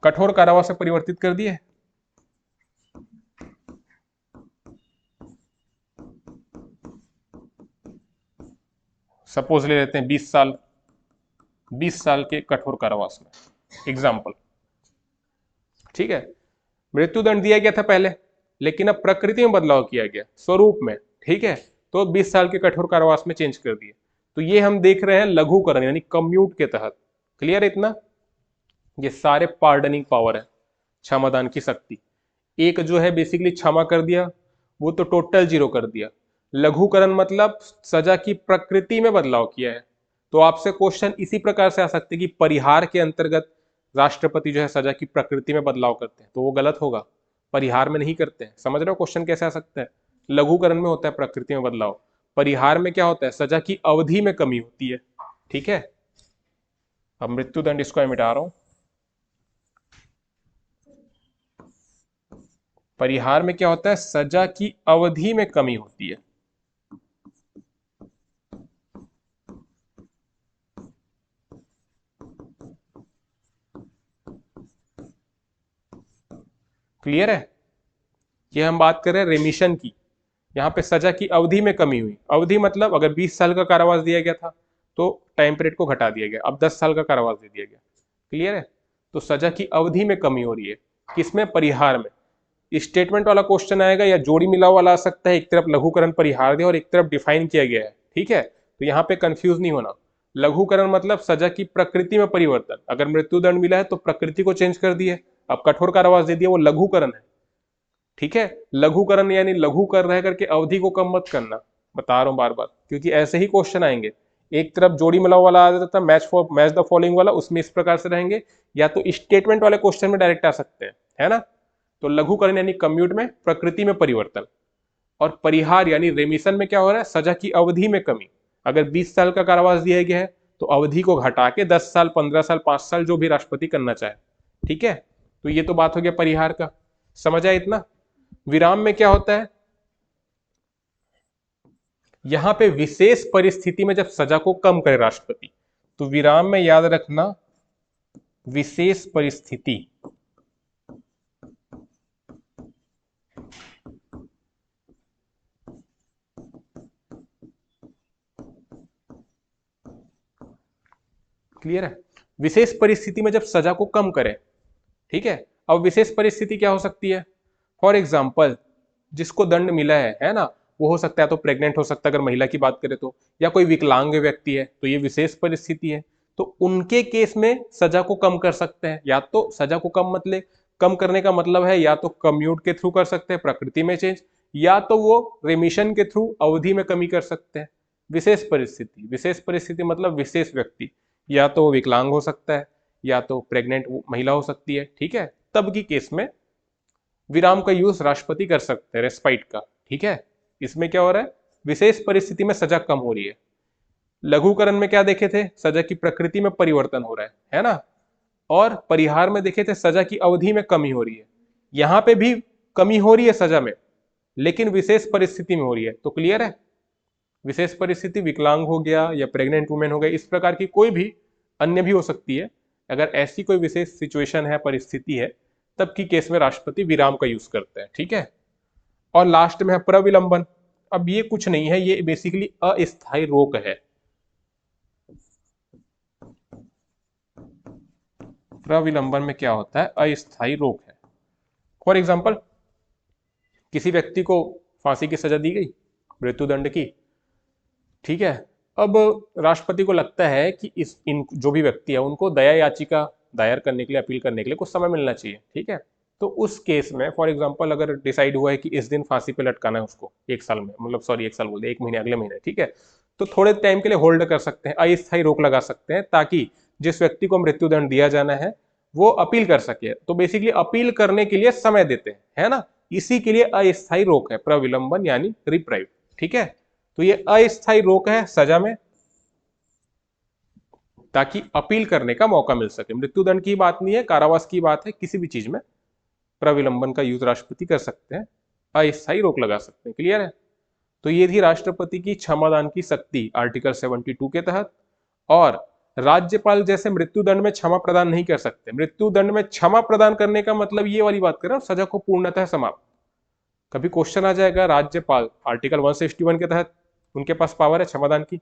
कठोर कारावास से परिवर्तित कर दिए। सपोज ले लेते हैं 20 साल, 20 साल के कठोर कारावास में, एग्जाम्पल, ठीक है। मृत्युदंड दिया गया था पहले, लेकिन अब प्रकृति में बदलाव किया गया, स्वरूप में, ठीक है, तो 20 साल के कठोर कारावास में चेंज कर दिए। तो ये हम देख रहे हैं लघुकरण यानी कम्यूट के तहत, क्लियर है इतना। ये सारे पार्डनिंग पावर है, क्षमादान की शक्ति। एक जो है बेसिकली क्षमा कर दिया, वो तो टोटल 0 कर दिया। लघुकरण मतलब सजा की प्रकृति में बदलाव किया है। तो आपसे क्वेश्चन इसी प्रकार से आ सकते कि परिहार के अंतर्गत राष्ट्रपति जो है सजा की प्रकृति में बदलाव करते हैं, तो वो गलत होगा, परिहार में नहीं करते हैं। समझ रहे हो क्वेश्चन कैसे आ सकता है, लघुकरण में होता है प्रकृति में बदलाव, परिहार में क्या होता है, सजा की अवधि में कमी होती है, ठीक है। अब मृत्युदंड इसको मैं मिटा रहा हूं। परिहार में क्या होता है, सजा की अवधि में कमी होती है, क्लियर है। ये हम बात कर रहे हैं रेमिशन की, यहाँ पे सजा की अवधि में कमी हुई। अवधि मतलब अगर 20 साल का कारावास दिया गया था तो टाइम पीरियड को घटा दिया गया, अब 10 साल का कारावास दे दिया गया, क्लियर है। तो सजा की अवधि में कमी हो रही है, किसमें, परिहार में। स्टेटमेंट वाला क्वेश्चन आएगा या जोड़ी मिलाव वाला आ सकता है, एक तरफ लघुकरण परिहार्य और एक तरफ डिफाइन किया गया है, ठीक है। तो यहाँ पे कंफ्यूज नहीं होना। लघुकरण मतलब सजा की प्रकृति में परिवर्तन, अगर मृत्युदंड मिला है तो प्रकृति को चेंज कर दिया, अब कठोर कारावास दे दिया, वो लघुकरण है, ठीक है। लघुकरण यानी लघु कर रह करके अवधि को कम मत करना, बता रहा हूं बार बार, क्योंकि ऐसे ही क्वेश्चन आएंगे। एक तरफ जोड़ी मिलाव वाला आ जाता है, मैच द फॉलोइंग वाला, उसमें इस प्रकार से रहेंगे, या तो स्टेटमेंट वाले क्वेश्चन में डायरेक्ट आ सकते हैं, है ना। तो लघुकरण यानी कम्यूट में प्रकृति में परिवर्तन, और परिहार यानी रेमिशन में क्या हो रहा है, सजा की अवधि में कमी। अगर 20 साल का कारावास दिया गया है तो अवधि को घटा के 10 साल, 15 साल, 5 साल, जो भी राष्ट्रपति करना चाहे, ठीक है। तो ये तो बात हो गया परिहार का, समझ आया इतना। विराम में क्या होता है, यहां पे विशेष परिस्थिति में जब सजा को कम करे राष्ट्रपति, तो विराम में याद रखना विशेष परिस्थिति, क्लियर है। विशेष परिस्थिति में जब सजा को कम करे, ठीक है। अब विशेष परिस्थिति क्या हो सकती है, फॉर एग्जाम्पल जिसको दंड मिला है ना, वो हो सकता है तो प्रेग्नेंट हो सकता है, अगर महिला की बात करें तो, या कोई विकलांग व्यक्ति है, तो ये विशेष परिस्थिति है। तो उनके केस में सजा को कम कर सकते हैं, या तो सजा को कम करने का मतलब है या तो कम्यूट के थ्रू कर सकते हैं, प्रकृति में चेंज, या तो वो रेमिशन के थ्रू अवधि में कमी कर सकते हैं। विशेष परिस्थिति मतलब विशेष व्यक्ति, या तो विकलांग हो सकता है या तो प्रेग्नेंट महिला हो सकती है, ठीक है। तब की केस में विराम का यूज राष्ट्रपति कर सकते हैं, रेस्पाइट का, ठीक है। इसमें क्या हो रहा है, विशेष परिस्थिति में सजा कम हो रही है। लघुकरण में क्या देखे थे, सजा की प्रकृति में परिवर्तन हो रहा है ना। और परिहार में देखे थे सजा की अवधि में कमी हो रही है। यहां पे भी कमी हो रही है सजा में, लेकिन विशेष परिस्थिति में हो रही है। तो क्लियर है, विशेष परिस्थिति विकलांग हो गया या प्रेग्नेंट वुमेन हो गई, इस प्रकार की कोई भी अन्य भी हो सकती है। अगर ऐसी कोई विशेष सिचुएशन है, परिस्थिति है, तब की केस में राष्ट्रपति विराम का यूज करते हैं, ठीक है। और लास्ट में है प्रविलंबन। अब ये कुछ नहीं है, ये बेसिकली अस्थायी रोक है। प्रविलंबन में क्या होता है, अस्थायी रोक है। फॉर एग्जाम्पल किसी व्यक्ति को फांसी की सजा दी गई, मृत्युदंड की, ठीक है। अब राष्ट्रपति को लगता है कि इन जो भी व्यक्ति है उनको दया याचिका दायर करने के लिए, अपील करने के लिए कुछ समय मिलना चाहिए, ठीक है। तो उस केस में फॉर एग्जांपल अगर डिसाइड हुआ है कि इस दिन फांसी पे लटकाना है उसको, एक साल में, मतलब सॉरी एक साल बोल दे, एक महीने अगले महीने, ठीक है। तो थोड़े टाइम के लिए होल्ड कर सकते हैं, अस्थायी रोक लगा सकते हैं, ताकि जिस व्यक्ति को मृत्युदंड दिया जाना है वो अपील कर सके। तो बेसिकली अपील करने के लिए समय देते हैं, है ना। इसी के लिए अस्थायी रोक है प्रविलंबन यानी रिप्राइव, ठीक है। तो ये अस्थायी रोक है सजा में, ताकि अपील करने का मौका मिल सके। मृत्युदंड की बात नहीं है, कारावास की बात है, किसी भी चीज में प्रविलंबन का यूज राष्ट्रपति कर सकते हैं, अस्थायी रोक लगा सकते हैं, क्लियर है। तो ये थी राष्ट्रपति की क्षमादान की शक्ति आर्टिकल 72 के तहत। और राज्यपाल जैसे मृत्युदंड में क्षमा प्रदान नहीं कर सकते। मृत्युदंड में क्षमा प्रदान करने का मतलब ये वाली बात कर रहा हूं, सजा को पूर्णतः समाप्त। कभी क्वेश्चन आ जाएगा, राज्यपाल आर्टिकल 161 के तहत उनके पास पावर है क्षमादान की,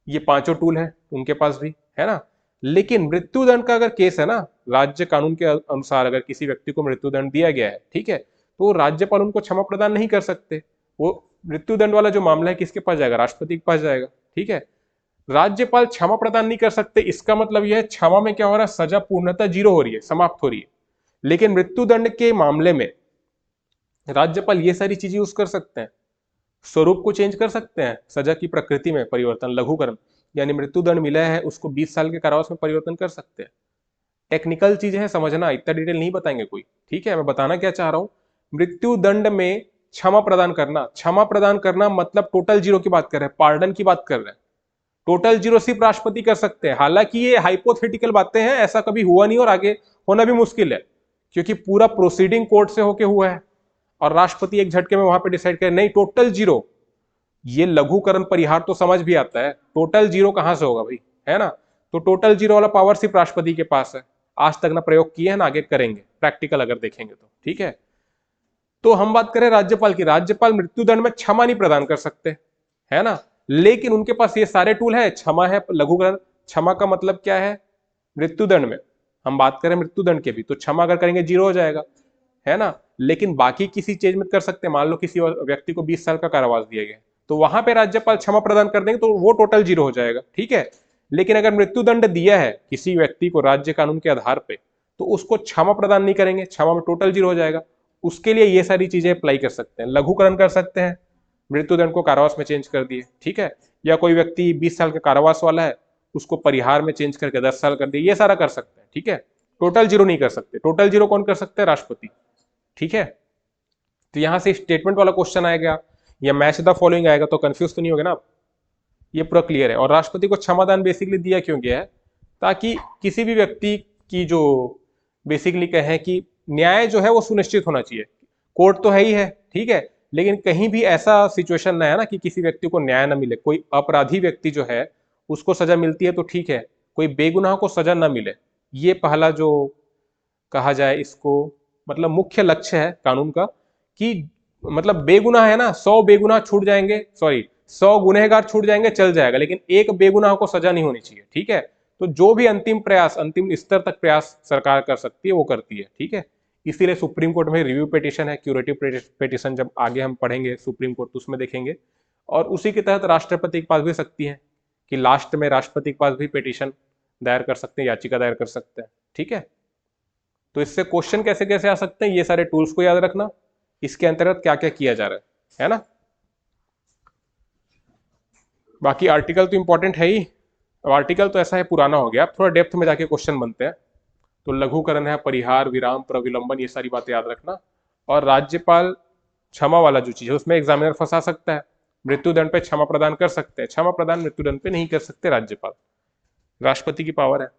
ये पांचों टूल है उनके पास भी, है ना। लेकिन मृत्युदंड का अगर केस है ना, राज्य कानून के अनुसार अगर किसी व्यक्ति को मृत्युदंड दिया गया है, ठीक है, तो राज्यपाल उनको क्षमा प्रदान नहीं कर सकते। वो मृत्युदंड वाला जो मामला है किसके पास जाएगा, राष्ट्रपति के पास जाएगा, ठीक है। राज्यपाल क्षमा प्रदान नहीं कर सकते, इसका मतलब यह है क्षमा में क्या हो रहा है, सजा पूर्णतः जीरो हो रही है, समाप्त हो रही है। लेकिन मृत्युदंड के मामले में राज्यपाल ये सारी चीजें यूज कर सकते हैं, स्वरूप को चेंज कर सकते हैं, सजा की प्रकृति में परिवर्तन, लघुकरण यानी मृत्युदंड मिला है उसको 20 साल के कारावास में परिवर्तन कर सकते हैं। टेक्निकल चीजें हैं, समझना, इतना डिटेल नहीं बताएंगे कोई, ठीक है। मैं बताना क्या चाह रहा हूं, मृत्युदंड में क्षमा प्रदान करना मतलब टोटल जीरो की बात कर रहे हैं, पार्डन की बात कर रहे हैं। टोटल जीरो सिर्फ राष्ट्रपति कर सकते हैं। हालांकि ये हाइपोथेटिकल बातें हैं, ऐसा कभी हुआ नहीं और आगे होना भी मुश्किल है, क्योंकि पूरा प्रोसीडिंग कोर्ट से होके हुआ है और राष्ट्रपति एक झटके में वहां पे डिसाइड करे नहीं टोटल जीरो। ये लघुकरण परिहार तो समझ भी आता है, टोटल जीरो कहां से होगा भाई, है ना। तो टोटल जीरो वाला पावर सिर्फ राष्ट्रपति के पास है। आज तक ना प्रयोग किए हैं ना आगे करेंगे, प्रैक्टिकल अगर देखेंगे तो, ठीक है। तो हम बात करें राज्यपाल की, राज्यपाल मृत्युदंड में क्षमा नहीं प्रदान कर सकते, है ना। लेकिन उनके पास ये सारे टूल है, क्षमा है, लघुकरण, क्षमा का मतलब क्या है, मृत्युदंड में हम बात करें मृत्युदंड के भी, तो क्षमा अगर करेंगे जीरो हो जाएगा, है ना, लेकिन बाकी किसी चीज में कर सकते हैं। मान लो किसी व्यक्ति को 20 साल का कारावास दिया गया, तो वहां पे राज्यपाल क्षमा प्रदान कर देंगे तो वो टोटल 0 हो जाएगा, ठीक है। लेकिन अगर मृत्युदंड दिया है किसी व्यक्ति को राज्य कानून के आधार पे, तो उसको क्षमा प्रदान नहीं करेंगे, क्षमा में टोटल 0 हो जाएगा। उसके लिए ये सारी चीजें अप्लाई कर सकते हैं। लघुकरण कर सकते हैं, मृत्युदंड को कारावास में चेंज कर दिए, ठीक है। या कोई व्यक्ति 20 साल का कारावास वाला है, उसको परिहार में चेंज करके 10 साल कर दिए, ये सारा कर सकते हैं, ठीक है। टोटल 0 नहीं कर सकते। टोटल 0 कौन कर सकते हैं? राष्ट्रपति, ठीक है। तो यहां से स्टेटमेंट वाला क्वेश्चन आएगा या मैच द फॉलोइंग आएगा, तो कंफ्यूज तो नहीं होगा ना आप, ये पूरा क्लियर है। और राष्ट्रपति को क्षमादान बेसिकली दिया क्यों गया है? ताकि किसी भी व्यक्ति की जो बेसिकली कहें कि न्याय जो है वो सुनिश्चित होना चाहिए। कोर्ट तो है ही है, ठीक है, लेकिन कहीं भी ऐसा सिचुएशन ना है ना कि किसी व्यक्ति को न्याय ना मिले। कोई अपराधी व्यक्ति जो है उसको सजा मिलती है तो ठीक है, कोई बेगुनाह को सजा ना मिले, ये पहला जो कहा जाए इसको मतलब मुख्य लक्ष्य है कानून का। कि मतलब बेगुनाह है ना, 100 बेगुनाह छूट जाएंगे, सॉरी 100 गुनहगार छूट जाएंगे चल जाएगा, लेकिन एक बेगुनाह को सजा नहीं होनी चाहिए, ठीक है। तो जो भी अंतिम प्रयास, अंतिम स्तर तक प्रयास सरकार कर सकती है वो करती है, ठीक है। इसीलिए सुप्रीम कोर्ट में रिव्यू पिटीशन है, क्यूरेटिव पिटीशन, जब आगे हम पढ़ेंगे सुप्रीम कोर्ट तो उसमें देखेंगे। और उसी के तहत राष्ट्रपति के पास भी सकती है कि लास्ट में राष्ट्रपति के पास भी पिटीशन दायर कर सकते हैं, याचिका दायर कर सकते हैं, ठीक है। तो इससे क्वेश्चन कैसे कैसे आ सकते हैं, ये सारे टूल्स को याद रखना, इसके अंतर्गत क्या क्या किया जा रहा है ना। बाकी आर्टिकल तो इंपॉर्टेंट है ही। अब आर्टिकल तो ऐसा है पुराना हो गया, अब थोड़ा डेप्थ में जाके क्वेश्चन बनते हैं। तो लघुकरण है, परिहार, विराम, प्रविलंबन, ये सारी बातें याद रखना। और राज्यपाल क्षमा वाला जो चीज है उसमें एग्जामिनर फंसा सकता है। मृत्युदंड पे क्षमा प्रदान कर सकते हैं, क्षमा प्रदान मृत्युदंड पे नहीं कर सकते राज्यपाल, राष्ट्रपति की पावर है।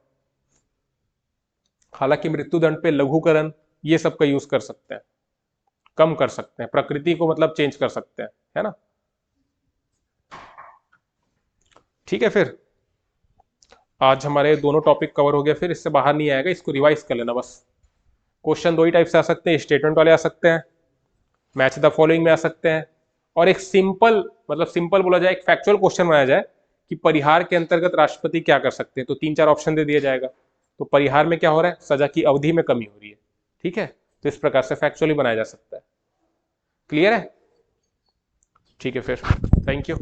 हालांकि मृत्युदंड पे लघुकरण ये सब का यूज कर सकते हैं, कम कर सकते हैं, प्रकृति को मतलब चेंज कर सकते हैं, है ना। ठीक है, फिर आज हमारे दोनों टॉपिक कवर हो गया, फिर इससे बाहर नहीं आएगा, इसको रिवाइज कर लेना बस। क्वेश्चन दो ही टाइप से आ सकते हैं, स्टेटमेंट वाले आ सकते हैं, मैच द फॉलोइंग में आ सकते हैं, और एक सिंपल मतलब सिंपल बोला जाए एक फैक्चुअल क्वेश्चन बनाया जाए कि परिहार के अंतर्गत राष्ट्रपति क्या कर सकते हैं, तो 3-4 ऑप्शन दे दिया जाएगा। तो परिहार में क्या हो रहा है, सजा की अवधि में कमी हो रही है, ठीक है। तो इस प्रकार से फैक्चुअली बनाया जा सकता है। क्लियर है? ठीक है, फिर थैंक यू।